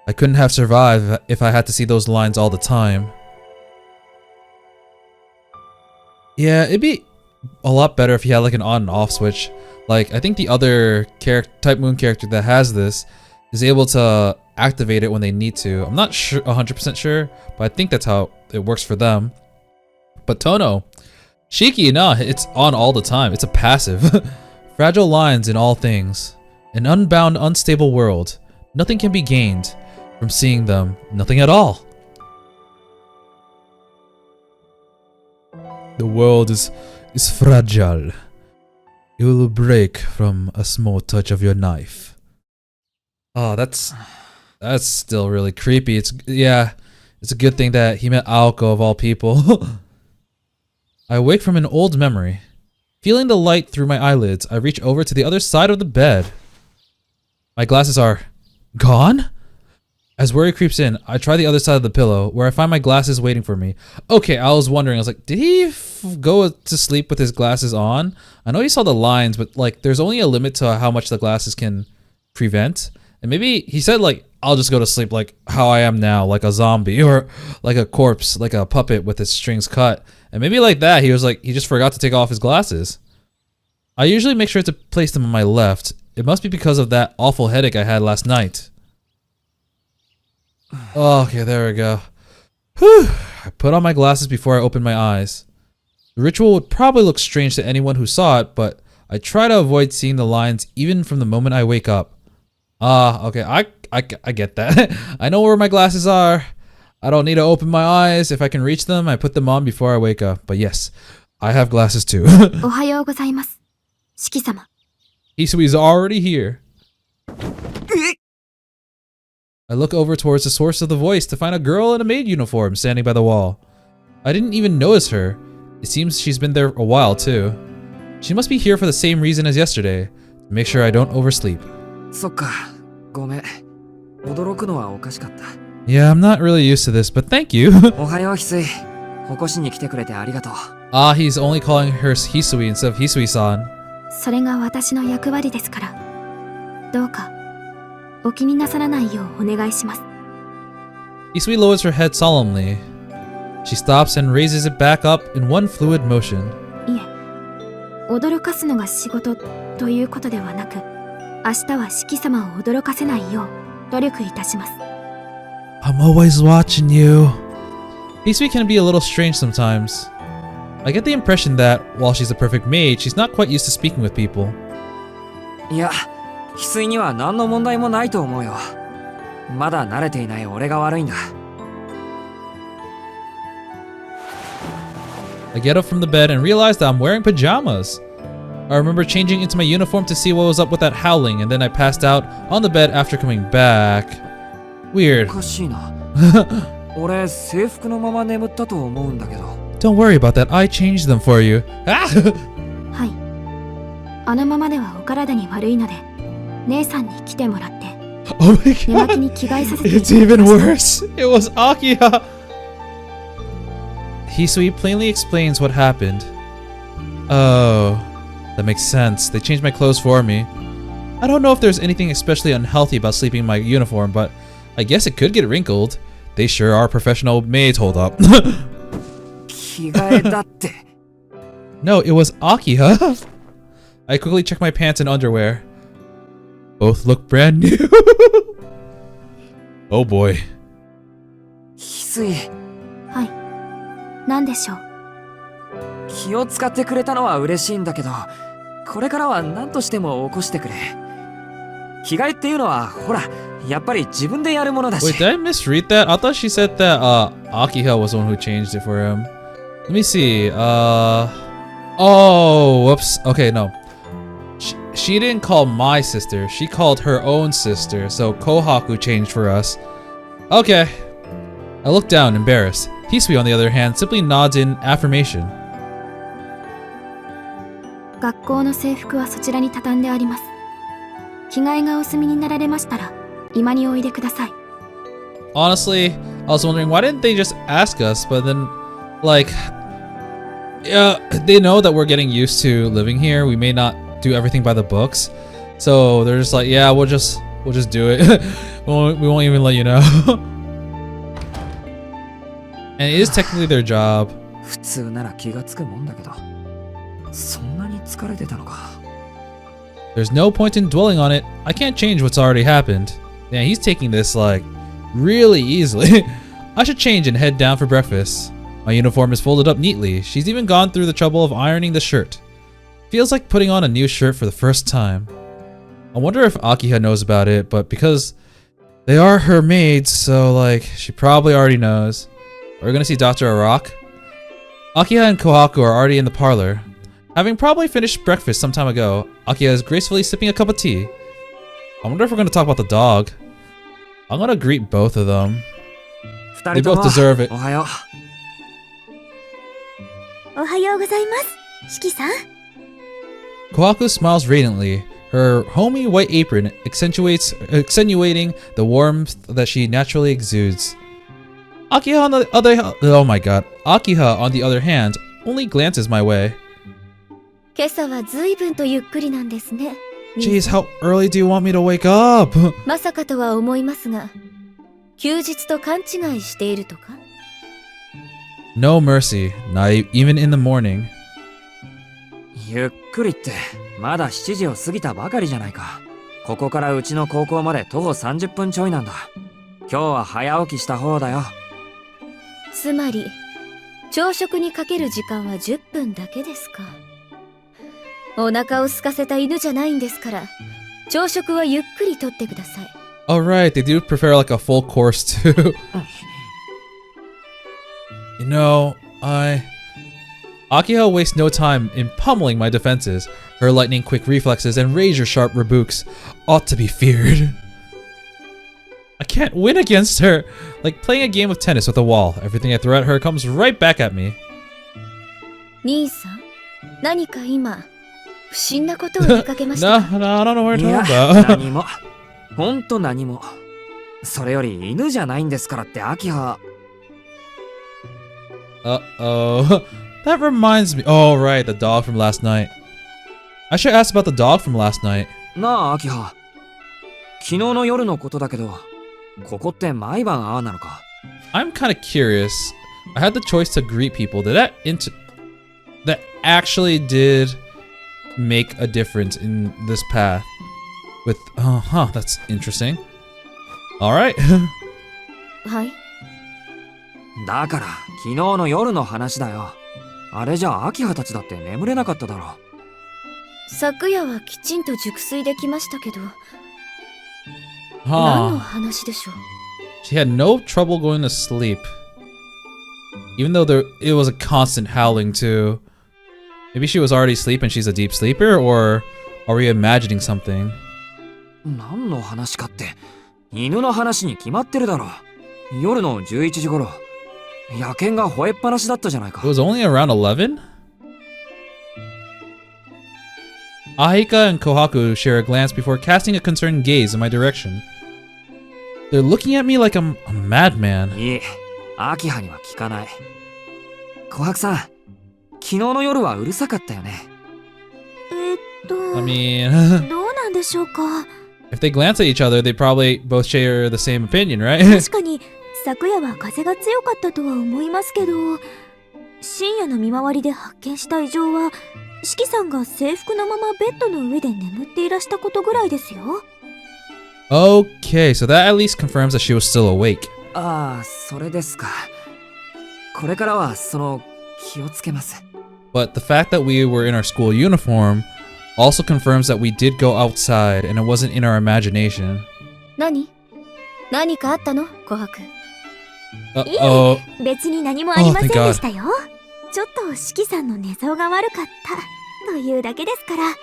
Speaker 1: I couldn't have survived if I had to see those lines all the time. Yeah, it'd be a lot better if he had like an on and off switch. Like, I think the other Type Moon character that has this is able to activate it when they need to. I'm not sure, 100% sure, but I think that's how it works for them. But Tohno, Shiki, no, it's on all the time. It's a passive. Fragile lines in all things. An unbound, unstable world. Nothing can be gained from seeing them. Nothing at all. The world is fragile. It will break from a small touch of your knife. Oh, that's still really creepy. It's a good thing that he met Aoko of all people. I wake from an old memory. Feeling the light through my eyelids, I reach over to the other side of the bed. My glasses are gone? As worry creeps in, I try the other side of the pillow, where I find my glasses waiting for me. Okay, I was wondering, I was like, did he go to sleep with his glasses on? I know he saw the lines, but like, there's only a limit to how much the glasses can prevent. And maybe he said like, I'll just go to sleep like how I am now, like a zombie, or like a corpse, like a puppet with its strings cut. And maybe like that, he was like, he just forgot to take off his glasses. I usually make sure to place them on my left. It must be because of that awful headache I had last night. Oh, okay, there we go. Whew. I put on my glasses before I open my eyes. The ritual would probably look strange to anyone who saw it, but I try to avoid seeing the lines even from the moment I wake up. Okay, I get that. I know where my glasses are. I don't need to open my eyes. If I can reach them, I put them on before I wake up. But yes, I have glasses too.
Speaker 2: おはようございます。四季様。
Speaker 1: Hisui's already here. I look over towards the source of the voice to find a girl in a maid uniform standing by the wall. I didn't even notice her. It seems she's been there a while too. She must be here for the same reason as yesterday, to make sure I don't oversleep.
Speaker 3: そっか、ごめん。驚くのはおかしかった。
Speaker 1: Yeah, I'm not really used to this, but thank you.
Speaker 3: おはよう、翡翠。起こしに来てくれてありがとう。
Speaker 1: Ah, he's only calling her Hisui instead of Hisui-san.
Speaker 2: それが私の役割ですから。どうかお気になさらないようお願いします。
Speaker 1: Hisui lowers her head solemnly. She stops and raises it back up in one fluid motion.
Speaker 2: いえ、驚かすのが仕事ということではなく、明日は四季様を驚かせないよう努力いたします。
Speaker 1: I'm always watching you. Hisui can be a little strange sometimes. I get the impression that, while she's a perfect maid, she's not quite used to speaking with people.
Speaker 3: いや、翡翠には何の問題もないと思うよ。まだ慣れていない俺が悪いんだ。
Speaker 1: I get up from the bed and realize that I'm wearing pajamas. I remember changing into my uniform to see what was up with that howling, and then I passed out on the bed after coming back. Weird.
Speaker 3: おかしいな。俺、制服のまま眠ったと思うんだけど。
Speaker 1: Don't worry about that. I changed them for you. Ah!
Speaker 2: はい。あのままではお体に悪いので、姉さんに来てもらって、
Speaker 1: Oh my
Speaker 2: 寝巻き
Speaker 1: god.
Speaker 2: に着替えさせていただ
Speaker 1: It's
Speaker 2: きま
Speaker 1: even
Speaker 2: した。
Speaker 1: worse. It was Akiha. Hisui plainly explains what happened. Oh, that makes sense. They changed my clothes for me. I don't know if there's anything especially unhealthy about sleeping in my uniform, but I guess it could get wrinkled. They sure are professional maids, hold up.
Speaker 3: 着替えだって。
Speaker 1: No, it was Akiha. I quickly check my pants and underwear. Both look brand new. Oh boy.
Speaker 3: 翡翠、
Speaker 2: はい。何でしょう。
Speaker 3: 気を使ってくれたのは嬉しいんだけど、これからは何としても起こしてくれ。着替えっていうのは、ほら、やっぱり自分でやるものだし。
Speaker 1: Wait, did I misread that? I thought she said that Akiha was the one who changed it for him. Let me see. Oh, whoops. Okay, no. She didn't call my sister. She called her own sister. So Kohaku changed for us. Okay. I look down, embarrassed. Hisui, on the other hand, simply nods in affirmation.
Speaker 2: 学校の制服はそちらに畳んであります。着替えがお済みになられましたら、今においでください。
Speaker 1: Honestly, I was wondering why didn't they just ask us? But then, like, yeah, they know that we're getting used to living here. We may not do everything by the books, so they're just like, yeah, we'll just do it. we won't even let you know. And it is technically their job.
Speaker 3: 普通なら気がつくもんだけど、そんなに疲れてたのか。
Speaker 1: There's no point in dwelling on it. I can't change what's already happened. Yeah, he's taking this like really easily. I should change and head down for breakfast. My uniform is folded up neatly. She's even gone through the trouble of ironing the shirt. Feels like putting on a new shirt for the first time. I wonder if Akiha knows about it, but because they are her maids, so like she probably already knows. We're gonna see Dr. Arak. Akiha and Kohaku are already in the parlor. Having probably finished breakfast some time ago, Akiha is gracefully sipping a cup of tea. I wonder if we're gonna talk about the dog. I'm gonna greet both of them. They both deserve it.
Speaker 2: おはようございます、四季さん。
Speaker 1: Kohaku smiles radiantly, her homey white apron accentuating the warmth that she naturally exudes. Akiha on the other hand, only glances my way.
Speaker 2: 今朝は随分とゆっくりなんですね。
Speaker 1: Jeez, how early do you want me to wake up?
Speaker 2: まさかとは思いますが、休日と勘違いしているとか？
Speaker 1: No mercy, not even in the morning.
Speaker 3: ゆっくりってまだ7時を過ぎたばかりじゃないか。ここからうちの高校まで徒歩30分ちょいなんだ。今日は早起きした方だよ。
Speaker 2: つまり朝食にかける時間は10分だけですか。お腹を空かせた犬じゃないんですから、朝食はゆっくりとってください。
Speaker 1: Alright, they do prefer like a full course too. You know, Akiha wastes no time in pummeling my defenses. Her lightning-quick reflexes and razor-sharp rebukes ought to be feared. I can't win against her! Like playing a game of tennis with a wall. Everything I throw at her comes right back at me.
Speaker 2: 兄さん、何か今不審なことを見かけました。
Speaker 1: No, I don't know what
Speaker 3: い
Speaker 1: you're
Speaker 3: や
Speaker 1: talking about.
Speaker 3: 何もほんと何も。それより犬じゃないんですからって秋葉。
Speaker 1: Uh-oh. That reminds me. Oh, right, the dog from last night. I should ask about the dog from last night.
Speaker 3: なあ秋葉、昨日の夜のことだけど、ここって毎晩ああなのか？
Speaker 1: I'm kind of curious. I had the choice to greet people. That actually did make a difference in this path. With that's interesting. All right.
Speaker 2: はい。
Speaker 3: だから昨日の夜の話だよ。あれじゃあ秋葉たちだって眠れなかっただろ。
Speaker 2: 昨夜はきちんと熟睡できましたけど、何の
Speaker 1: Huh.
Speaker 2: 話でしょう。
Speaker 1: She had no trouble going to sleep. Even though it was a constant howling too. Maybe she was already asleep and she's a deep sleeper, or are we imagining something?
Speaker 3: 何の話かって犬の話に決まってるだろ。夜の11時頃、野犬が吠えっぱなしだったじゃないか。
Speaker 1: It was only around 11? Ahika and Kohaku share a glance before casting a concerned gaze in my direction. They're looking at me like I'm a madman.
Speaker 3: いえ、秋葉には聞かない。琥珀さん、昨日の夜はうるさかったよね。
Speaker 1: I mean,
Speaker 2: どうなんでしょうか。
Speaker 1: if they glance at each other, they probably both share the same opinion, right?
Speaker 2: 確かに昨夜は風が強かったとは思いますけど、深夜の見回りで発見した異常は、四季さんが制服のままベッドの上で眠っていらしたことぐらいですよ。
Speaker 1: Okay, so that at least confirms that she was still awake.
Speaker 3: ああ、それですか。これからは気をつけます。
Speaker 1: But the fact that we were in our school uniform also confirms that we did go outside and it wasn't in our imagination.
Speaker 2: 何かあったの、琥珀。
Speaker 1: Uh-oh.
Speaker 2: 別に何もありません
Speaker 1: Oh, thank God.
Speaker 2: でしたよ。ちょっと四季さんの寝相が悪かったというだけですから。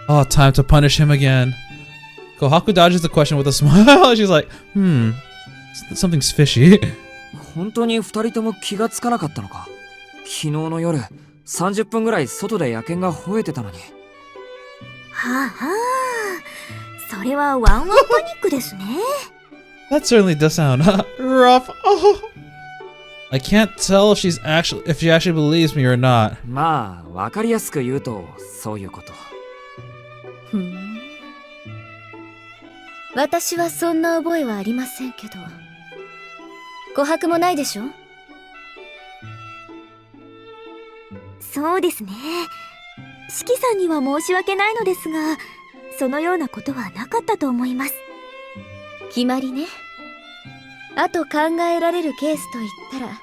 Speaker 1: Oh, time to punish him again. Kohaku dodges the question with a smile. She's like, something's fishy.
Speaker 3: 本当に二人とも気がつかなかったのか。昨日の夜、30分ぐらい外で野犬が吠えてたのに。
Speaker 2: はあはあ、それはワンワンパニックですね。
Speaker 1: That certainly does sound rough. Oh. I can't tell if she actually believes me or not.
Speaker 3: まあ、わかりやすく言うと、そういうこと。
Speaker 2: ふん。私はそんな覚えはありませんけど。琥珀もないでしょ？そうですね。四季さんには申し訳ないのですが、そのようなことはなかったと思います。決まりね。あと考えられるケースといったら、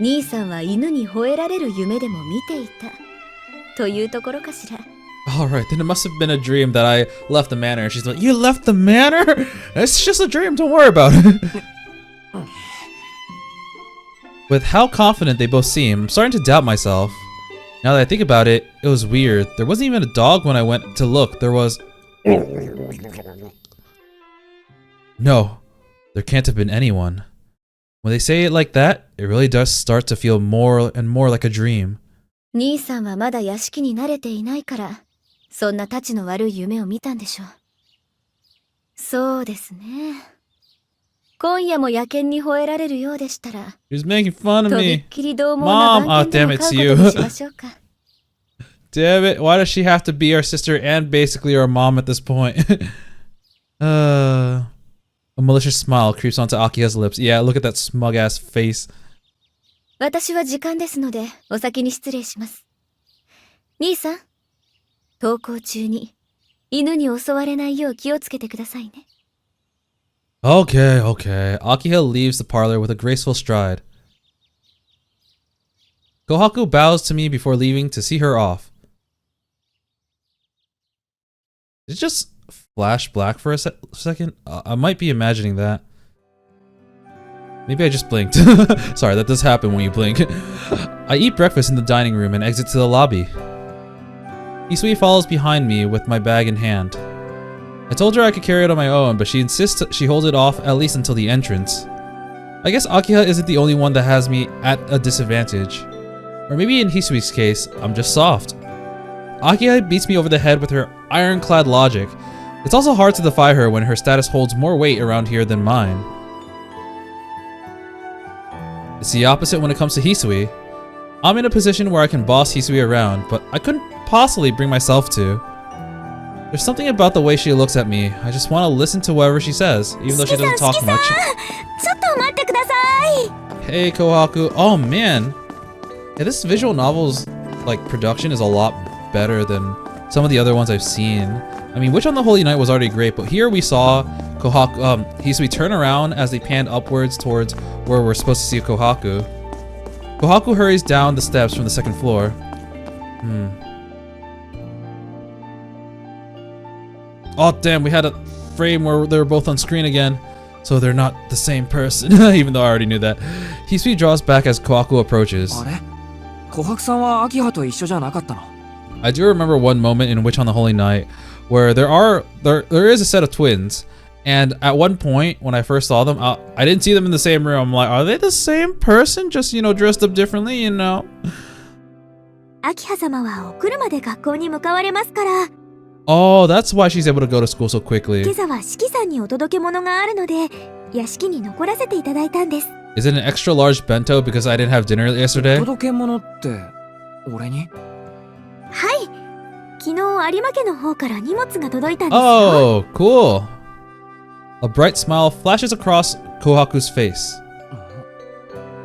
Speaker 2: 兄さんは犬に吠えられる夢でも見ていたというところかしら。
Speaker 1: Alright, then it must have been a dream that I left the manor. And she's like, you left the manor? It's just a dream, don't worry about it. With how confident they both seem, I'm starting to doubt myself. Now that I think about it, it was weird. There wasn't even a dog when I went to look. There was... No, there can't have been anyone. When they say it like that, it really does start to feel more and more like a dream.
Speaker 2: 兄さんはまだ屋敷に慣れていないから、そんなタチの悪い夢を見たんでしょう。そうですね。今夜も野犬に吠えられるようでしたら、
Speaker 1: She's making fun of
Speaker 2: とび
Speaker 1: me.
Speaker 2: っきり獰猛な
Speaker 1: Mom,
Speaker 2: 番
Speaker 1: oh
Speaker 2: 犬
Speaker 1: damn
Speaker 2: で
Speaker 1: it,
Speaker 2: も飼
Speaker 1: it's
Speaker 2: うことにしま
Speaker 1: you.
Speaker 2: しょうか。
Speaker 1: Damn it, why does she have to be our sister and basically our mom at this point? A malicious smile creeps onto Akiha's lips. Yeah, look at that smug ass face.
Speaker 2: 私は時間ですので、お先に失礼します。兄さん、登校中に犬に襲われないよう気をつけてくださいね。
Speaker 1: Okay, okay. Akiha leaves the parlor with a graceful stride. Kohaku bows to me before leaving to see her off. Did it just flash black for a second? I might be imagining that. Maybe I just blinked. Sorry, that does happen when you blink. I eat breakfast in the dining room and exit to the lobby. Hisui follows behind me with my bag in hand. I told her I could carry it on my own, but she insists she holds it off at least until the entrance. I guess Akiha isn't the only one that has me at a disadvantage. Or maybe in Hisui's case, I'm just soft. Akiha beats me over the head with her ironclad logic. It's also hard to defy her when her status holds more weight around here than mine. It's the opposite when it comes to Hisui. I'm in a position where I can boss Hisui around, but I couldn't possibly bring myself to. There's something about the way she looks at me. I just want to listen to whatever she says, even though she doesn't talk much.
Speaker 2: ちょっと待ってください。
Speaker 1: Hey, Kohaku. Oh, man. Yeah, this visual novel's, like, production is a lot better than some of the other ones I've seen. I mean, Witch on the Holy Night was already great, but here we saw Hisui turn around as they panned upwards towards where we're supposed to see Kohaku. Kohaku hurries down the steps from the second floor. Oh, damn, we had a frame where they were both on screen again. So they're not the same person, even though I already knew that. Hisui draws back as Kohaku approaches.
Speaker 3: あれ？琥珀さんはアキハと一緒じゃなかったの？
Speaker 1: I do remember one moment in Witch on the Holy Night where there is a set of twins, and at one point when I first saw them, I didn't see them in the same room. I'm like, are they the same person? Just, you know, dressed up differently, you know?
Speaker 2: アキハ様はお車で学校に向かわれますから、
Speaker 1: Oh, that's why she's able to go to school so quickly.
Speaker 2: 今朝は四季さんにお届け物があるので、屋敷に残らせていただいたんです。
Speaker 1: Is it an extra large bento because I didn't have dinner yesterday?
Speaker 3: 届け物って俺に？
Speaker 2: はい。昨日有馬家の方から荷物が届いたんですよ。
Speaker 1: Oh, cool. A bright smile flashes across Kohaku's face.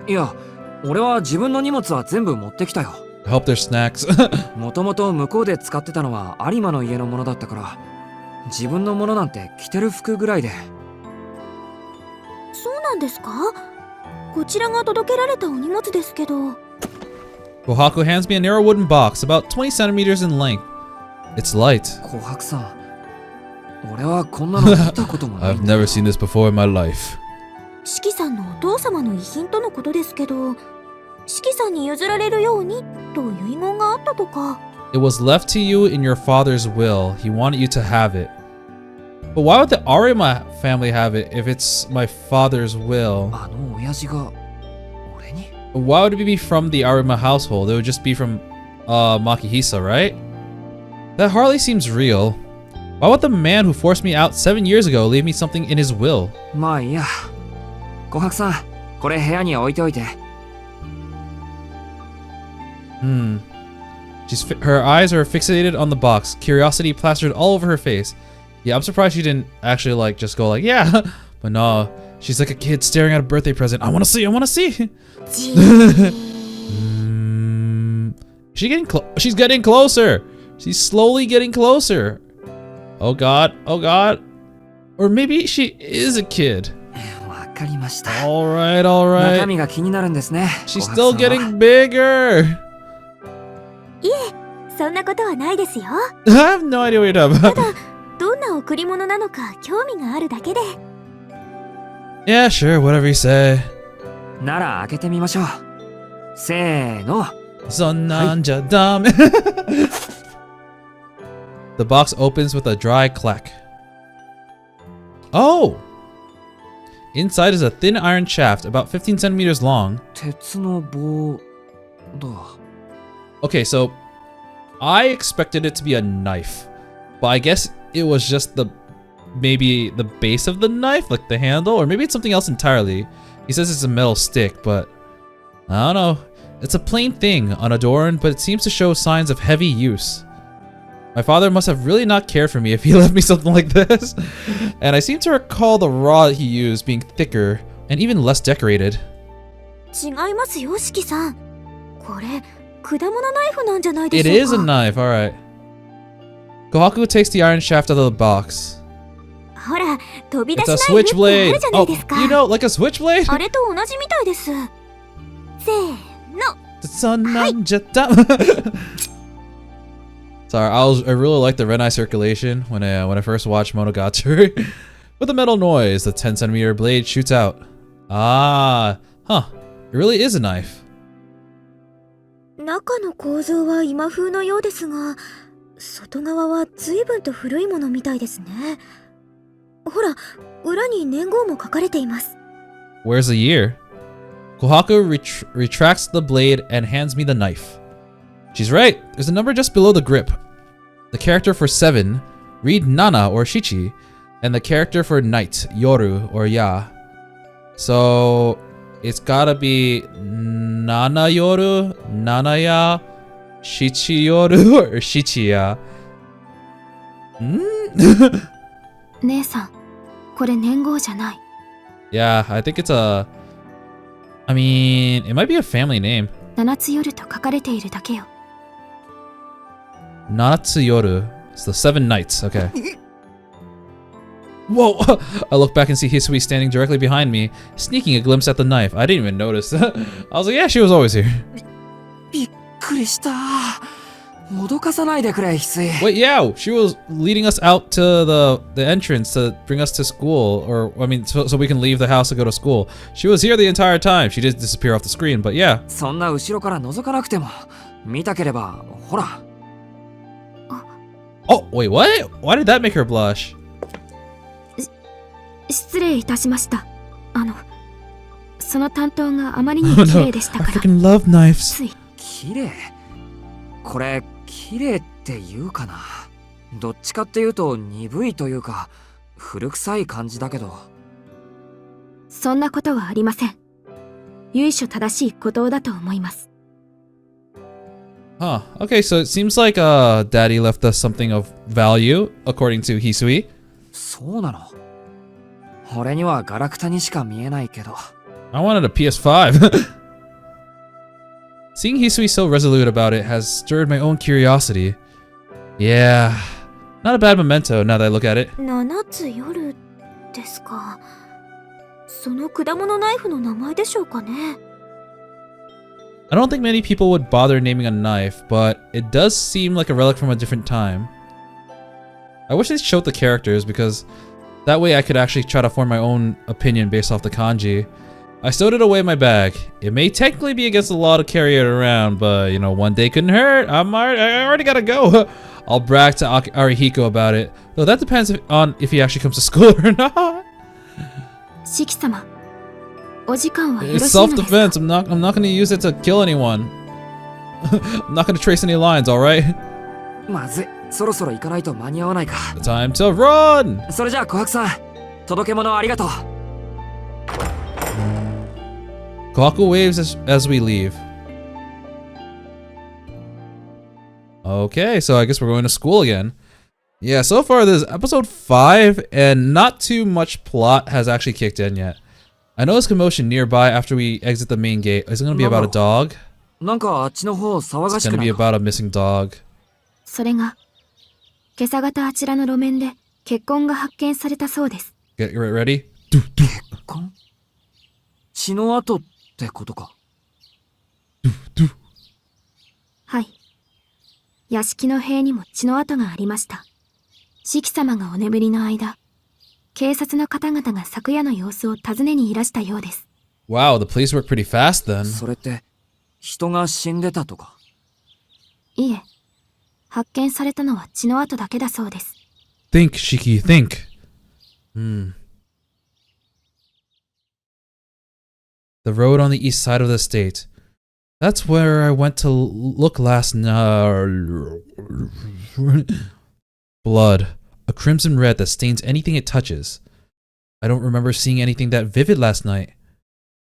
Speaker 3: いや、俺は自分の荷物は全部持ってきたよ。
Speaker 1: I hope there's snacks.
Speaker 3: もともと向こうで使ってたのは有馬の家のものだったから、自分のものなんて着てる服ぐらいで。
Speaker 2: そうなんですか？こちらが届けられたお荷物ですけど。
Speaker 1: Kohaku hands me a narrow wooden box about 20 centimeters in length. It's light.
Speaker 3: 琥珀さん、俺はこんなの見たこともない。
Speaker 1: I've never seen this before in my life.
Speaker 2: 四季さんのお父様の遺品とのことですけど、四季さんに譲られるようにと遺言があったとか。
Speaker 1: It was left to you in your father's will. He wanted you to have it. But why would the Arima family have it if it's my father's will?
Speaker 3: あの親父が俺に？
Speaker 1: Why would it be from the Arima household? It would just be from Makihisa, right? That hardly seems real. Why would the man who forced me out 7 years ago leave me something in his will?
Speaker 3: まあいいや。琥珀さん、これ部屋に置いておいて。
Speaker 1: Her eyes are fixated on the box, curiosity plastered all over her face. Yeah, I'm surprised she didn't actually like just go like, yeah. But no, she's like a kid staring at a birthday present. I want to see, I want to see. She's getting closer. She's slowly getting closer. Oh god, oh god. Or maybe she is a kid.
Speaker 3: わかりました。
Speaker 1: Alright,
Speaker 3: 中
Speaker 1: alright.
Speaker 3: 身が気になるんですね。
Speaker 1: She's
Speaker 3: 琥珀
Speaker 1: still
Speaker 3: さんは
Speaker 1: getting bigger.
Speaker 2: そんなことはないですよ。
Speaker 1: I have no idea what you're talking about.
Speaker 2: どんな贈り物なのか興味があるだけで。
Speaker 1: Yeah, sure, whatever you say.
Speaker 3: なら開けてみましょう。せーの。
Speaker 1: そんなんじゃダメ. The box opens with a dry clack. Oh! Inside is a thin iron shaft about 15 centimeters long.
Speaker 3: 鉄の棒だ。
Speaker 1: Okay, so I expected it to be a knife, but I guess it was just maybe the base of the knife, like the handle, or maybe it's something else entirely. He says it's a metal stick, but I don't know. It's a plain thing, unadorned, but it seems to show signs of heavy use. My father must have really not cared for me if he left me something like this. And I seem to recall the rod he used being thicker and even less decorated.
Speaker 2: 違いますよ、四季さん。これ、果物ナイフなんじゃないで
Speaker 1: It
Speaker 2: しょう
Speaker 1: is a
Speaker 2: か。
Speaker 1: knife, alright. Kohaku takes the iron shaft out of the box.
Speaker 2: ほら、飛び出
Speaker 1: It's
Speaker 2: し
Speaker 1: a
Speaker 2: ナイフってあ
Speaker 1: switchblade.
Speaker 2: るじゃない
Speaker 1: Oh,
Speaker 2: ですか。
Speaker 1: you know, like a switchblade?
Speaker 2: あれと同じみたいです。せーの。
Speaker 1: Sorry, I really like the red eye circulation when I first watched Monogatari. With a metal noise, the 10 centimeter blade shoots out. Ah, huh. It really is a knife.
Speaker 2: 中の構造は今風のようですが、外側は随分と古いものみたいですね。ほら、裏に年号も書かれています。
Speaker 1: Where's the year? Kohaku retracts the blade and hands me the knife. She's right. There's a number just below the grip. The character for 7, read Nana or Shichi, and the character for night, Yoru or Ya. So it's gotta be Nana Yoru, Nana Ya, Shichi Yoru, or Shichi Ya.
Speaker 2: 姉さん、これ年号じゃない。
Speaker 1: Yeah, I think it's I mean, it might be a family name.
Speaker 2: 七つ夜と書かれているだけよ。
Speaker 1: Natsuyoru. It's the 7 nights. Okay. Whoa! I look back and see Hisui standing directly behind me, sneaking a glimpse at the knife. I didn't even notice. I was like, yeah, she was always here.
Speaker 3: びっくりした。脅かさないでくれ、翡翠。
Speaker 1: Wait, yeah, she was leading us out to the entrance to bring us to school, or I mean, so we can leave the house to go to school. She was here the entire time. She did disappear off the screen, but yeah.
Speaker 3: そんな後ろから覗かなくても、見たければ、ほら。
Speaker 1: Oh, wait, what? Why did that make her blush?
Speaker 2: 失礼いたしました。その担当があまりに
Speaker 1: Oh
Speaker 2: 綺
Speaker 1: no,
Speaker 2: 麗でした
Speaker 1: I
Speaker 2: から。
Speaker 1: freaking love knives.
Speaker 2: つい。
Speaker 3: 綺麗。これ、綺麗って言うかな。どっちかっていうと鈍いというか、古臭い感じだけど。
Speaker 2: そんなことはありません。由緒正しい鼓動だと思います。
Speaker 1: Huh. Okay, so it seems like Daddy left us something of value, according to Hisui.
Speaker 3: そうなの。俺にはガラクタにしか見えないけど。
Speaker 1: I wanted a PS5. Seeing Hisui so resolute about it has stirred my own curiosity. Yeah, not a bad memento now that I look at it.
Speaker 2: 七つ夜ですか。その果物ナイフの名前でしょうかね。
Speaker 1: I don't think many people would bother naming a knife, but it does seem like a relic from a different time. I wish they showed the characters because that way I could actually try to form my own opinion based off the kanji. I stowed it away in my bag. It may technically be against the law to carry it around, but you know, one day couldn't hurt. I already gotta go. I'll brag to Arihiko about it, though that depends on if he actually comes to school or not.
Speaker 2: 四季様、お時間はよろ
Speaker 1: It's
Speaker 2: しいのですか。
Speaker 1: self-defense. I'm not gonna use it to kill anyone. I'm not gonna trace any lines, alright?
Speaker 3: まずい。そろそろ行かないと間に合わないか。
Speaker 1: Time to run!
Speaker 3: それじゃあ琥珀さん、届け物ありがとう。
Speaker 1: Kohaku waves as we leave. Okay, so I guess we're going to school again. Yeah, so far this is episode 5, and not too much plot has actually kicked in yet. I noticed commotion nearby after we exit the main gate. Is it going to be about a dog?
Speaker 3: なんかあっちの方騒が
Speaker 1: It's
Speaker 3: し
Speaker 1: going
Speaker 3: く
Speaker 1: to
Speaker 3: な
Speaker 1: be
Speaker 3: いか。
Speaker 1: about a missing dog.
Speaker 2: それが、今朝方あちらの路面で血痕が発見されたそうです。
Speaker 1: Get ready.
Speaker 3: 痕？血の跡ってことか。
Speaker 2: はい。屋敷の塀にも血の跡がありました。四季様がお眠りの間、警察の方々が昨夜の様子を尋ねにいらしたようです。
Speaker 1: Wow, the police work pretty fast then.
Speaker 3: それって、人が死んでたとか？
Speaker 2: いえ、発見されたのは血の跡だけだそうです。
Speaker 1: Think, Shiki, think. The road on the east side of the state. That's where I went to look last night. Blood. A crimson red that stains anything it touches. I don't remember seeing anything that vivid last night.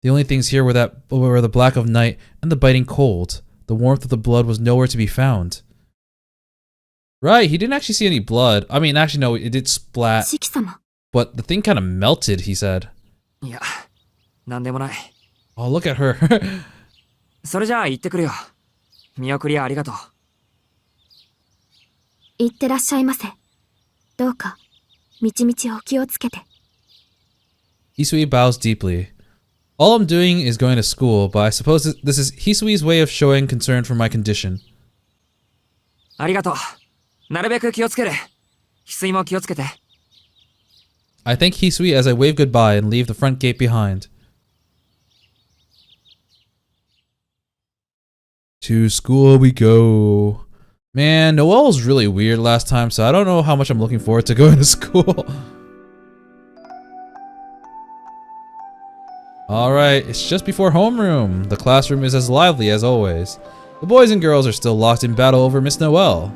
Speaker 1: The only things here were the black of night and the biting cold. The warmth of the blood was nowhere to be found. Right, he didn't actually see any blood. I mean, actually, no, it did splat. But the thing kind of melted, he said.
Speaker 3: いや、なんでもない。
Speaker 1: Oh, look at her.
Speaker 3: それじゃあ行ってくるよ。見送りありがとう。
Speaker 2: 行ってらっしゃいませ。どうか、みちみちお気をつけて。
Speaker 1: Hisui bows deeply. All I'm doing is going to school, but I suppose this is Hisui's way of showing concern for my condition.
Speaker 3: ありがとう。なるべく気をつける。翡翠も気をつけて。
Speaker 1: I thank Hisui as I wave goodbye and leave the front gate behind. To school we go. Man, Noelle was really weird last time, so I don't know how much I'm looking forward to going to school. Alright, it's just before homeroom. The classroom is as lively as always. The boys and girls are still locked in battle over Miss Noelle.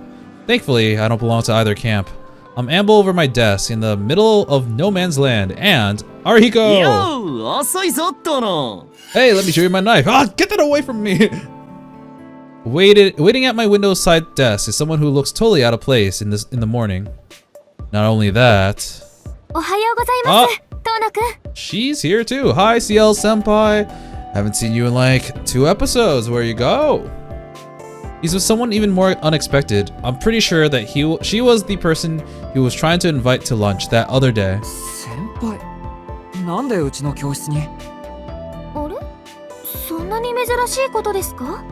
Speaker 1: Thankfully, I don't belong to either camp. I'm amble over my desk in the middle of no man's land, and Arihiko!
Speaker 6: Yo!
Speaker 1: Hey, let me show you my knife. Ah, get that away from me! Waiting at my window's side desk is someone who looks totally out of place in the morning. Not only that... She's here too. Hi, CL Senpai. Haven't seen you in like 2 episodes. Where you go? He's with someone even more unexpected. I'm pretty sure that she was the person he was trying to invite to lunch that other day.
Speaker 3: 先輩、なんでうちの教室に？
Speaker 2: あれ？そんなに珍しいことですか？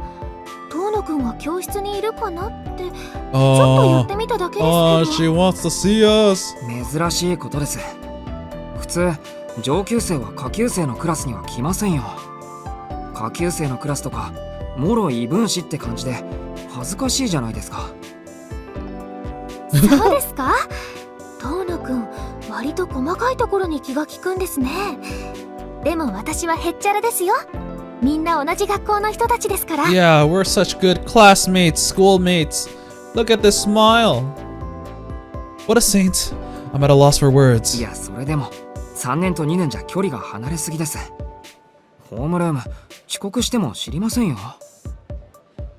Speaker 2: 遠野くんは教室にいるかなって、ちょっと寄ってみただけですけど。
Speaker 1: She wants to see us.
Speaker 3: 珍しいことです。普通、上級生は下級生のクラスには来ませんよ。下級生のクラスとか、もろ異分子って感じで恥ずかしいじゃないですか。
Speaker 2: そうですか？遠野くん、割と細かいところに気が利くんですね。でも私はへっちゃらですよ。みんな同じ学校の人たちですから。
Speaker 1: Yeah, we're such good classmates, schoolmates. Look at this smile. What a saint. I'm at a loss for words.
Speaker 3: いや、それでも3年と2年じゃ距離が離れすぎです。ホームルーム、遅刻しても知りませんよ。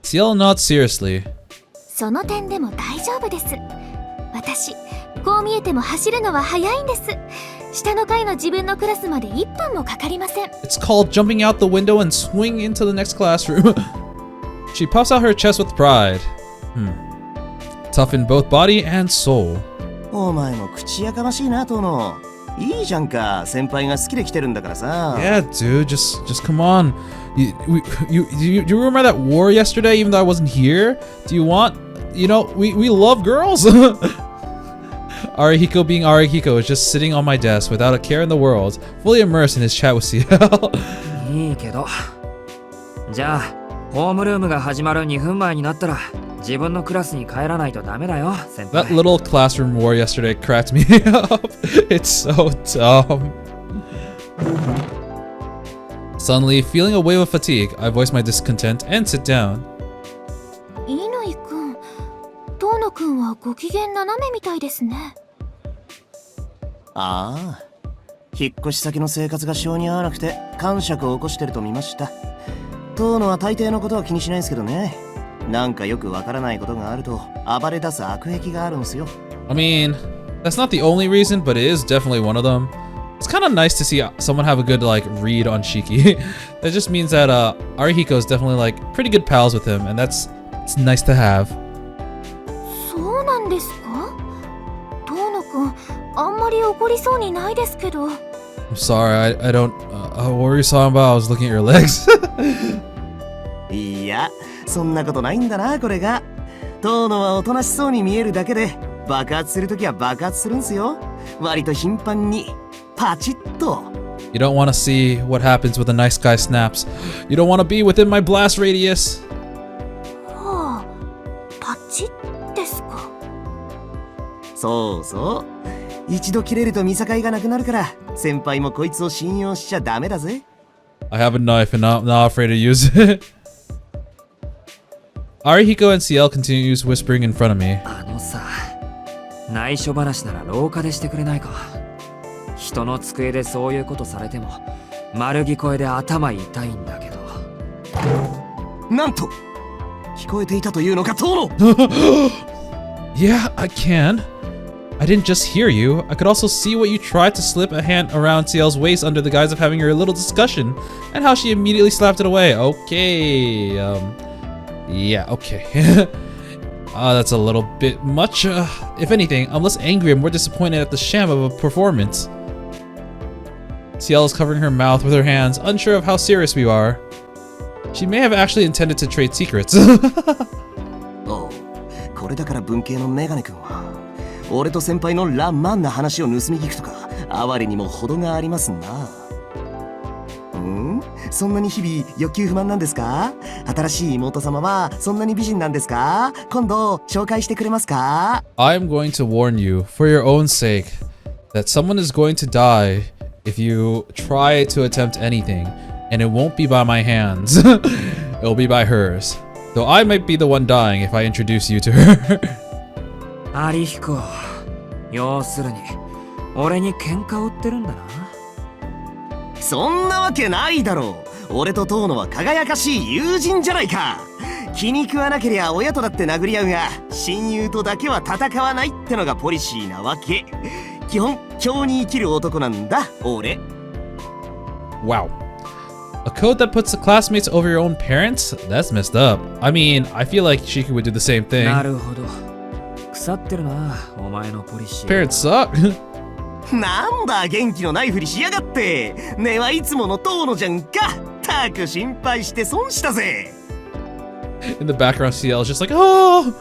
Speaker 1: CL nods seriously.
Speaker 2: その点でも大丈夫です。私、こう見えても走るのは早いんです。下の階の自分のクラスまで1分もかかりません。
Speaker 1: It's called jumping out the window and swing into the next classroom. She puffs out her chest with pride. Tough in both body and soul.
Speaker 6: お前も口やかましいな、トノ。いいじゃんか、先輩が好きで来てるんだからさ。
Speaker 1: Yeah, dude, just come on. You remember that war yesterday, even though I wasn't here? Do you want, we love girls. Arihiko being Arihiko is just sitting on my desk without a care in the world, fully immersed in his chat with CL.
Speaker 3: いいけど。じゃあ、ホームルームが始まる2分前になったら、自分のクラスに帰らないとダメだよ、先輩。
Speaker 1: That little classroom war yesterday cracked me up. It's so dumb. Suddenly, feeling a wave of fatigue, I voice my discontent and sit down.
Speaker 2: 飯野井くん、遠野くんはご機嫌斜めみたいですね。
Speaker 6: ああ、引っ越し先の生活が性に合わなくて感触を起こしてると見ました。遠野は大抵のことは気にしないんですけどね。なんかよくわからないことがあると暴れ出す悪癖があるんですよ。
Speaker 1: I mean, that's not the only reason, but it is definitely one of them. It's kind of nice to see someone have a good read on Shiki. That just means that Arihiko is definitely pretty good pals with him, and it's nice to have.
Speaker 2: そうなんですか？遠野くくん、あんまり怒りそうにないですけど。
Speaker 1: I'm sorry, I don't. What were you talking about? I was looking at your legs.
Speaker 6: いや、そんなことないんだな、これが。遠野はおとなしそうに見えるだけで、爆発するときは爆発するんすよ。割と頻繁に、パチッと。
Speaker 1: You don't want to see what happens when a nice guy snaps. You don't want to be within my blast radius.
Speaker 2: はあ、パチッですか。
Speaker 6: そうそう。一度切れると見境がなくなるから、先輩もこいつを信用しちゃダメだぜ。
Speaker 1: I have a knife and I'm not afraid to use it. Arihiko and CL continues whispering in front of me.
Speaker 3: あのさ、内緒話なら廊下でしてくれないか。人の机でそういうことされても丸聞こえで頭痛いんだけど。
Speaker 6: なんと聞こえていたというのか、遠野。
Speaker 1: Yeah, I can. I didn't just hear you. I could also see what you tried to slip a hand around CL's waist under the guise of having your little discussion, and how she immediately slapped it away. Okay, yeah, okay. That's a little bit much. If anything, I'm less angry and more disappointed at the sham of a performance. CL is covering her mouth with her hands, unsure of how serious we are. She may have actually intended to trade secrets.
Speaker 6: おう、これだから文系のメガネ君は俺と先輩のラ・マンな話を盗み聞くとか哀れにも程がありますな。そんなに日々欲求不満なんですか？新しい妹様はそんなに美人なんですか？今度紹介してくれますか？
Speaker 1: I'm going to warn you, for your own sake, that someone is going to die if you try to attempt anything, and it won't be by my hands. It'll be by hers. Though I might be the one dying if I introduce you to her.
Speaker 3: アリヒコ、要するに俺に喧嘩を売ってるんだな。
Speaker 6: そんなわけないだろう。俺と遠野は輝かしい友人じゃないか。気に食わなけりゃ親とだって殴り合うが、親友とだけは戦わないってのがポリシーなわけ。基本今日に生きる男なんだ俺。
Speaker 1: Wow. A code that puts the classmates over your own parents? That's messed up. I mean, I feel like Shiki would do the same thing.
Speaker 3: なるほど。腐ってるな、お前のポリシー。
Speaker 1: Parents suck.
Speaker 6: なんだ元気のないふりしやがって。根はいつもの遠野じゃんか。たく心配して損したぜ。
Speaker 1: In the background, CL is just like, oh,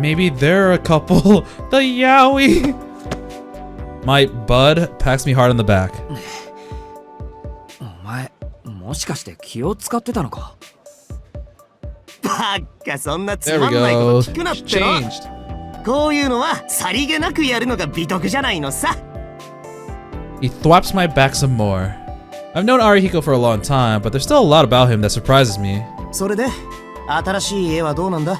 Speaker 1: maybe they're a couple. The yaoi. My bud packs me hard on the back.
Speaker 3: お前、もしかして気を使ってたのか？
Speaker 6: バッカ、そんなつ
Speaker 1: There
Speaker 6: ま
Speaker 1: we
Speaker 6: んないこ
Speaker 1: go.
Speaker 6: と聞くなっ
Speaker 1: She
Speaker 6: ての。
Speaker 1: changed.
Speaker 6: こういうのはさりげなくやるのが美徳じゃないのさ。
Speaker 1: He thwaps my back some more. I've known Arihiko for a long time, but there's still a lot about him that surprises me.
Speaker 6: それで新しい絵はどうなんだ？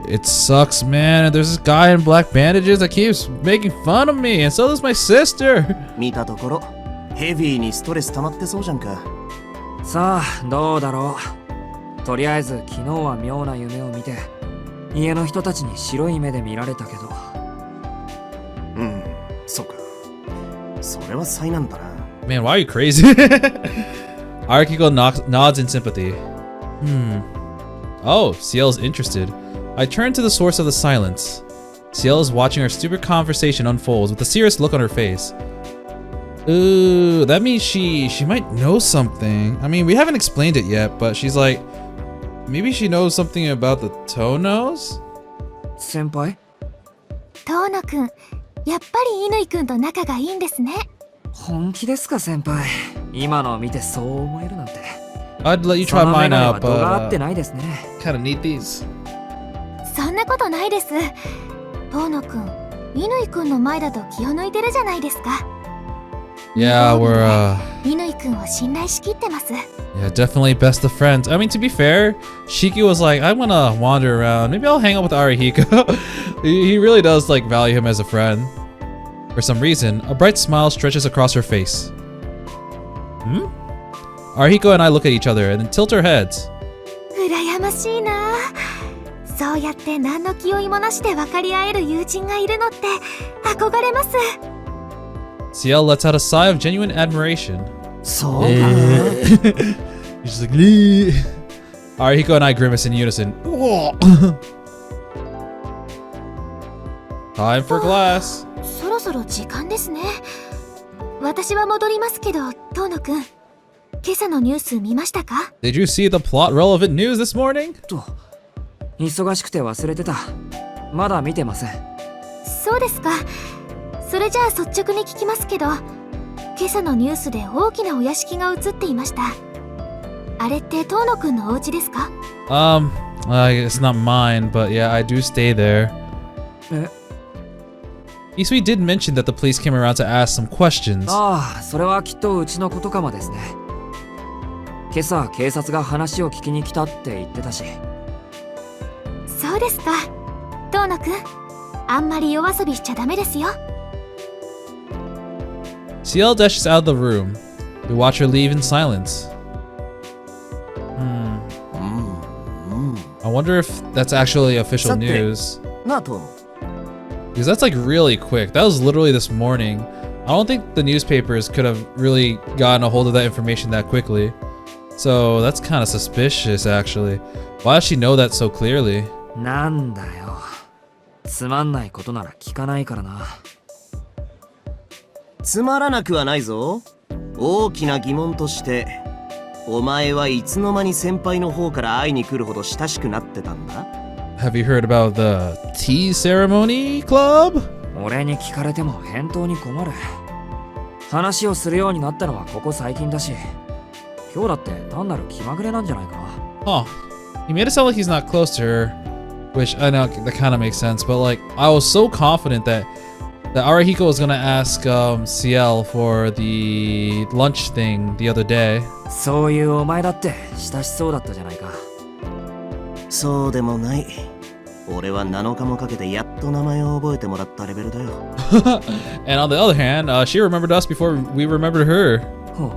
Speaker 1: It sucks, man. And there's this guy in black bandages that keeps making fun of me, and so does my sister.
Speaker 6: 見たところヘビーにストレス溜まってそうじゃんか。
Speaker 3: さあ、どうだろう。とりあえず昨日は妙な夢を見て、家の人たちに白い目で見られたけど。
Speaker 6: そっか。それは災難だな。
Speaker 1: Man, why are you crazy? Arihiko nods in sympathy. Oh, CL's interested. I turn to the source of the silence. CL is watching our stupid conversation unfold with a serious look on her face. Ooh, that means she might know something. I mean, we haven't explained it yet, but she's like, maybe she knows something about the Tohnos?
Speaker 3: 先輩？
Speaker 2: 遠野くん、やっぱり乾くんと仲がいいんですね。
Speaker 3: 本気ですか先輩？今のを見てそう思えるなんて。
Speaker 1: I'd let you
Speaker 3: そ
Speaker 1: try
Speaker 3: のメ
Speaker 1: mine
Speaker 3: ガネは
Speaker 1: out,
Speaker 3: 度が合って
Speaker 1: but
Speaker 3: ないですね。
Speaker 1: kind of need these.
Speaker 2: そんなことないです。遠野くん、乾くんの前だと気を抜いてるじゃないですか。
Speaker 1: Yeah, we're
Speaker 2: 乾くんを信頼しきってます。
Speaker 1: yeah, definitely best of friends. I mean, to be fair, Shiki was like, I wanna wander around. Maybe I'll hang out with Arihiko. He really does like value him as a friend. For some reason, a bright smile stretches across her face. Arihiko and I look at each other and then tilt our heads.
Speaker 2: 羨ましいな。そうやって何の気負いもなしで分かり合える友人がいるのって憧れます。
Speaker 1: CL lets out a sigh of genuine admiration.
Speaker 6: そうだ。
Speaker 1: He's just like, "Lee." Arihiko and I grimace in unison. Time for class.
Speaker 2: そろそろ時間ですね。私は戻りますけど、遠野くん。今朝のニュース見ましたか？
Speaker 1: Did you see the plot relevant news this morning?
Speaker 3: と忙しくて忘れてた。まだ見てません。
Speaker 2: そうですか。それじゃあ率直に聞きますけど、今朝のニュースで大きなお屋敷が映っていました。あれって遠野くんのお家ですか？
Speaker 1: It's not mine, but yeah, I do stay there.
Speaker 3: え
Speaker 1: Isui did mention that the police came around to ask some questions.
Speaker 3: ああ、それはきっとうちのことかもですね。今朝警察が話を聞きに来たって言ってたし。
Speaker 2: そうですか。遠野くん、あんまり夜遊びしちゃダメですよ。
Speaker 1: CL dashes out of the room. We watch her leave in silence. I wonder if that's actually official news.
Speaker 6: なあ、遠野。
Speaker 1: Because that's like really quick. That was literally this morning. I don't think the newspapers could have really gotten a hold of that information that quickly. So that's kind of suspicious actually. Why does she know that so clearly?
Speaker 3: なんだよ。つまんないことなら聞かないからな。
Speaker 6: つまらなくはないぞ。大きな疑問として、お前はいつの間に先輩の方から会いに来るほど親しくなってたんだ？
Speaker 1: Have you heard about the tea ceremony club?
Speaker 3: 俺に聞かれても返答に困る。話をするようになったのはここ最近だし、今日だって単なる気まぐれなんじゃないか。
Speaker 1: Huh. He made it sound like he's not close to her, which I know that kind of makes sense, but like I was so confident that Arahiko was gonna ask CL for the lunch thing the other day.
Speaker 3: そういうお前だって親しそうだったじゃないか。
Speaker 6: そうでもない。俺は7日もかけてやっと名前を覚えてもらったレベルだよ。
Speaker 1: And on the other hand, she remembered us before we remembered her.
Speaker 3: ほう、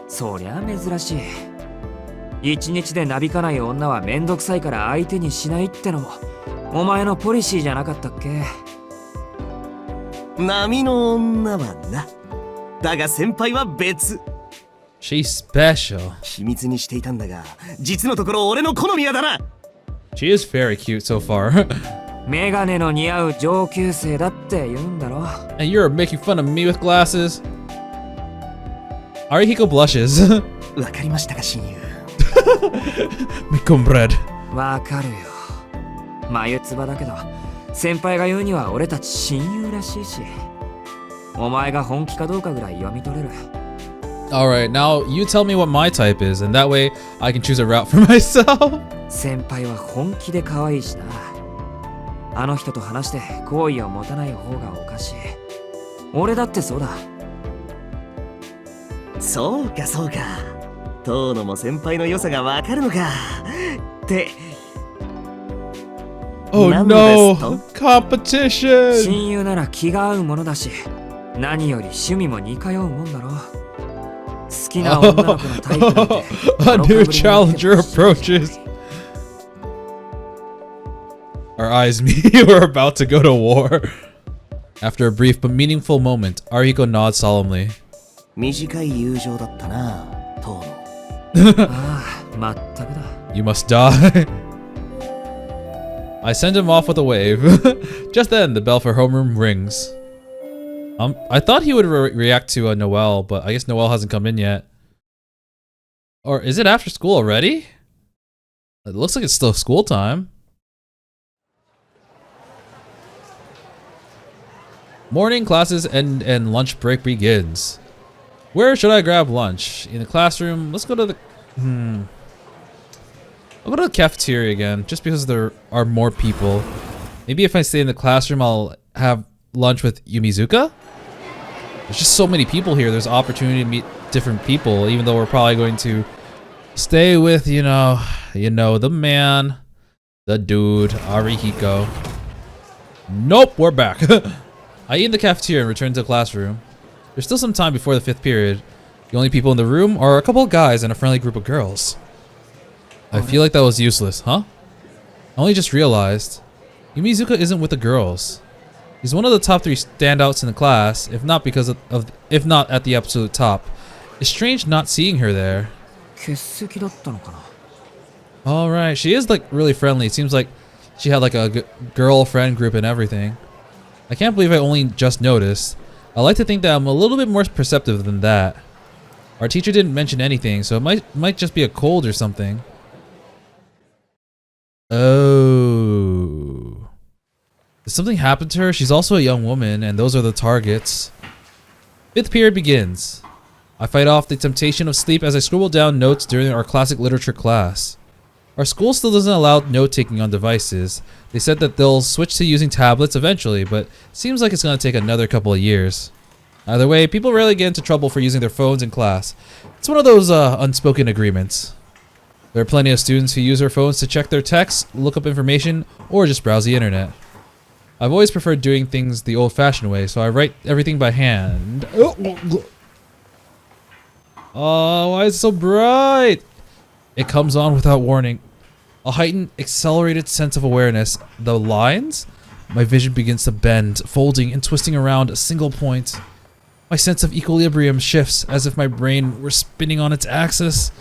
Speaker 3: そりゃ珍しい。一日でなびかない女はめんどくさいから相手にしないってのもお前のポリシーじゃなかったっけ？
Speaker 6: 波の女はな。だが先輩は別。
Speaker 1: She's special.
Speaker 6: 秘密にしていたんだが、実のところ俺の好みやだな。
Speaker 1: She is very cute so far.
Speaker 3: メガネの似合う上級生だって言うんだろ。
Speaker 1: And you're making fun of me with glasses? Arihiko blushes.
Speaker 6: わかりましたか、親友。
Speaker 1: Me comprende.
Speaker 3: わかるよ。眉唾だけど、先輩が言うには俺たち親友らしいし、お前が本気かどうかぐらい読み取れる。
Speaker 1: Alright, now you tell me what my type is, and that way I can choose a route for myself.
Speaker 3: 先輩は本気で可愛いしな。あの人と話して好意を持たない方がおかしい。俺だってそうだ。
Speaker 6: そうかそうか。遠野も先輩の良さがわかるのか。って。
Speaker 1: Oh
Speaker 6: なんで
Speaker 1: no!
Speaker 6: すと？
Speaker 1: Competition!
Speaker 3: 親友なら気が合うものだし、何より趣味も似通うもんだろ。好きな女の子のタイプなんて
Speaker 1: A new challenger approaches. Our eyes meet. We're about to go to war. After a brief but meaningful moment, Arihiko nods solemnly.
Speaker 6: 短い友情だったな、遠野。
Speaker 3: ああ、まったくだ。
Speaker 1: You must die. I send him off with a wave. Just then, the bell for homeroom rings. I thought he would react to Noelle, but I guess Noelle hasn't come in yet. Or is it after school already? It looks like it's still school time. Morning classes end and lunch break begins. Where should I grab lunch? In the classroom? Let's go to the... I'll go to the cafeteria again, just because there are more people. Maybe if I stay in the classroom, I'll have lunch with Yumizuka? There's just so many people here. There's opportunity to meet different people, even though we're probably going to stay with, you know, the man, the dude, Arihiko. Nope, we're back. I eat in the cafeteria and return to the classroom. There's still some time before the 5th period. The only people in the room are a couple of guys and a friendly group of girls. I feel like that was useless, huh? I only just realized Yumizuka isn't with the girls. He's one of the top 3 standouts in the class, if not because if not at the absolute top. It's strange not seeing her there.
Speaker 3: 欠席だったのかな。
Speaker 1: Alright, she is like really friendly. It seems like she had like a girl friend group and everything. I can't believe I only just noticed. I like to think that I'm a little bit more perceptive than that. Our teacher didn't mention anything, so it might just be a cold or something. Oh. Did something happen to her? She's also a young woman, and those are the targets. 5th period begins. I fight off the temptation of sleep as I scribble down notes during our classic literature class. Our school still doesn't allow note-taking on devices. They said that they'll switch to using tablets eventually, but seems like it's going to take another couple of years. Either way, people rarely get into trouble for using their phones in class. It's one of those unspoken agreements. There are plenty of students who use their phones to check their texts, look up information, or just browse the internet. I've always preferred doing things the old-fashioned way, so I write everything by hand. Oh, why is it so bright? It comes on without warning. A heightened, accelerated sense of awareness. The lines? My vision begins to bend, folding and twisting around a single point. My sense of equilibrium shifts as if my brain were spinning on its axis.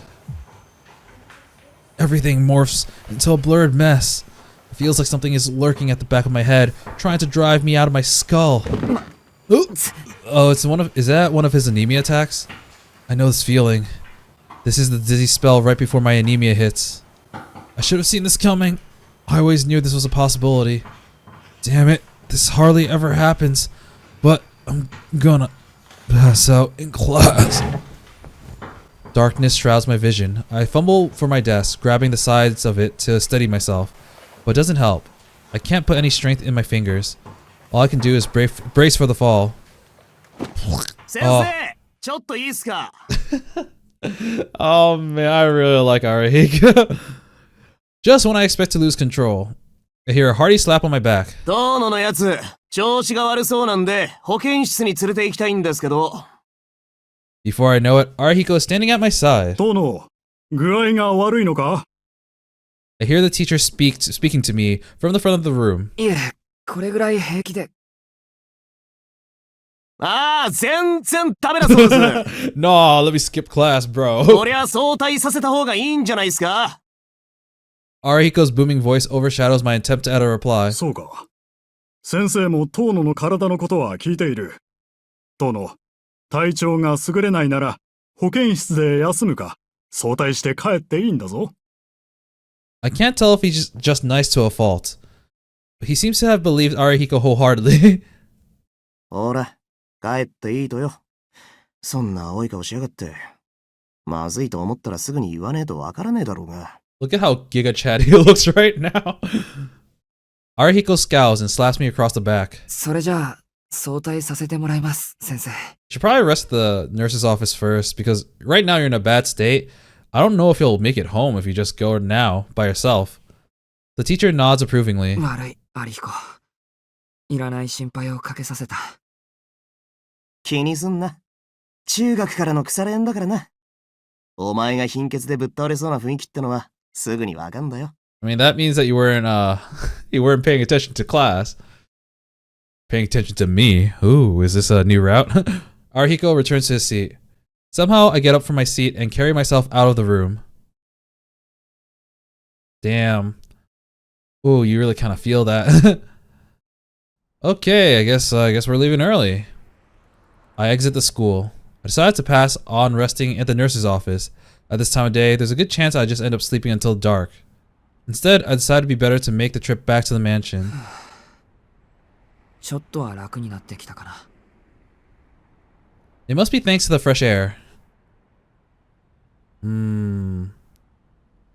Speaker 1: Everything morphs into a blurred mess. It feels like something is lurking at the back of my head, trying to drive me out of my skull. Oh, is that one of his anemia attacks? I know this feeling. This is the dizzy spell right before my anemia hits. I should have seen this coming. I always knew this was a possibility. Damn it, this hardly ever happens. But I'm gonna pass out in class. Darkness shrouds my vision. I fumble for my desk, grabbing the sides of it to steady myself. But it doesn't help. I can't put any strength in my fingers. All I can do is brace for the fall. Oh man, I really like Arihiko. Just when I expect to lose control, I hear a hearty slap on my back.
Speaker 6: Tohnoのやつ、調子が悪そうなんで、保健室に連れて行きたいんですけど。
Speaker 1: Before I know it, Arihiko is standing at my side.
Speaker 7: Tohno, 具合が悪いのか?
Speaker 1: I hear the teacher speaking to me from the front of the room.
Speaker 3: いえ、これぐらい平気で。
Speaker 6: ああ、全然ダメだそうです。
Speaker 1: No, let me skip class, bro.
Speaker 6: こりゃ早退させた方がいいんじゃないですか?
Speaker 1: Arihiko's booming voice overshadows my attempt at a reply.
Speaker 7: そうか。先生もトーノの体のことは聞いている。トーノ、体調が優れないなら保健室で休むか、早退して帰っていいんだぞ。
Speaker 1: I can't tell if he's just nice to a fault, but he seems to have believed Arihiko wholeheartedly.
Speaker 6: ほら、帰っていいとよ。そんな青い顔しやがって。まずいと思ったらすぐに言わねえとわからねえだろうが。
Speaker 1: Look at how giga chatty he looks right now. Arihiko scowls and slaps me across the back.
Speaker 3: それじゃあ、早退させてもらいます、先生。
Speaker 1: Should probably arrest the nurse's office first, because right now you're in a bad state. I don't know if you'll make it home if you just go now by yourself. The teacher nods approvingly.
Speaker 3: 悪い、アリヒコ。いらない心配をかけさせた。
Speaker 6: 気にすんな。中学からの腐れ縁だからな。お前が貧血でぶっ倒れそうな雰囲気ってのはすぐにわかんだよ。
Speaker 1: I mean, that means that you weren't paying attention to class. Paying attention to me. Ooh, is this a new route? Arihiko returns to his seat. Somehow, I get up from my seat and carry myself out of the room. Damn. Ooh, you really kind of feel that. Okay, I guess we're leaving early. I exit the school. I decide to pass on resting at the nurse's office. At this time of day, there's a good chance I just end up sleeping until dark. Instead, I decide it'd be better to make the trip back to the mansion.
Speaker 3: ちょっとは楽になってきたかな。
Speaker 1: It must be thanks to the fresh air.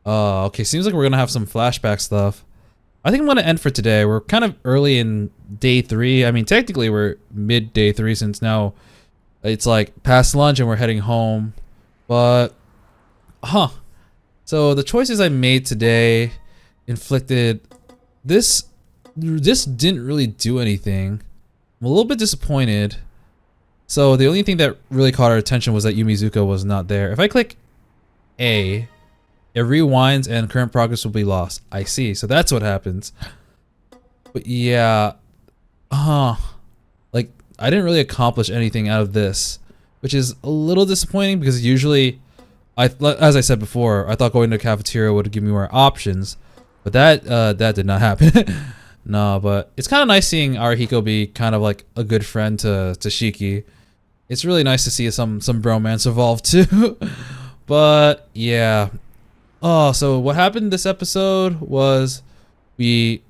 Speaker 1: Okay, seems like we're gonna have some flashback stuff. I think I'm gonna end for today. We're kind of early in day 3. I mean, technically we're mid day 3 since now it's like past lunch and we're heading home. But, so the choices I made today inflicted this didn't really do anything. I'm a little bit disappointed. So the only thing that really caught our attention was that Yumizuka was not there. If I click A, it rewinds and current progress will be lost. I see. So that's what happens. But yeah, like I didn't really accomplish anything out of this, which is a little disappointing because usually, as I said before, I thought going to the cafeteria would give me more options, but that did not happen. No, but it's kind of nice seeing Arihiko be kind of like a good friend to Shiki. It's really nice to see some bromance evolve too. But yeah. Oh, so what happened this episode was I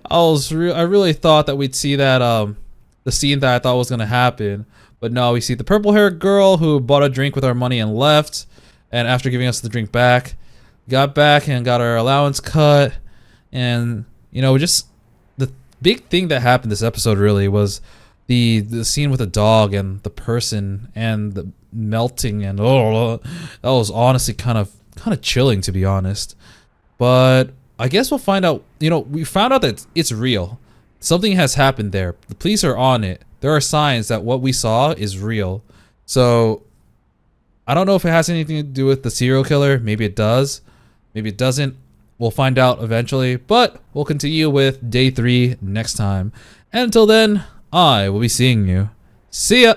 Speaker 1: really thought that we'd see that the scene that I thought was gonna happen, but no, we see the purple-haired girl who bought a drink with our money and left, and after giving us the drink back, got back and got our allowance cut, and you know, just the big thing that happened this episode really was the scene with the dog and the person and the melting, and that was honestly kind of chilling, to be honest. But I guess we'll find out. You know, we found out that it's real. Something has happened there. The police are on it. There are signs that what we saw is real. So I don't know if it has anything to do with the serial killer. Maybe it does. Maybe it doesn't. We'll find out eventually. But we'll continue with day 3 next time. And until then, I will be seeing you. See ya!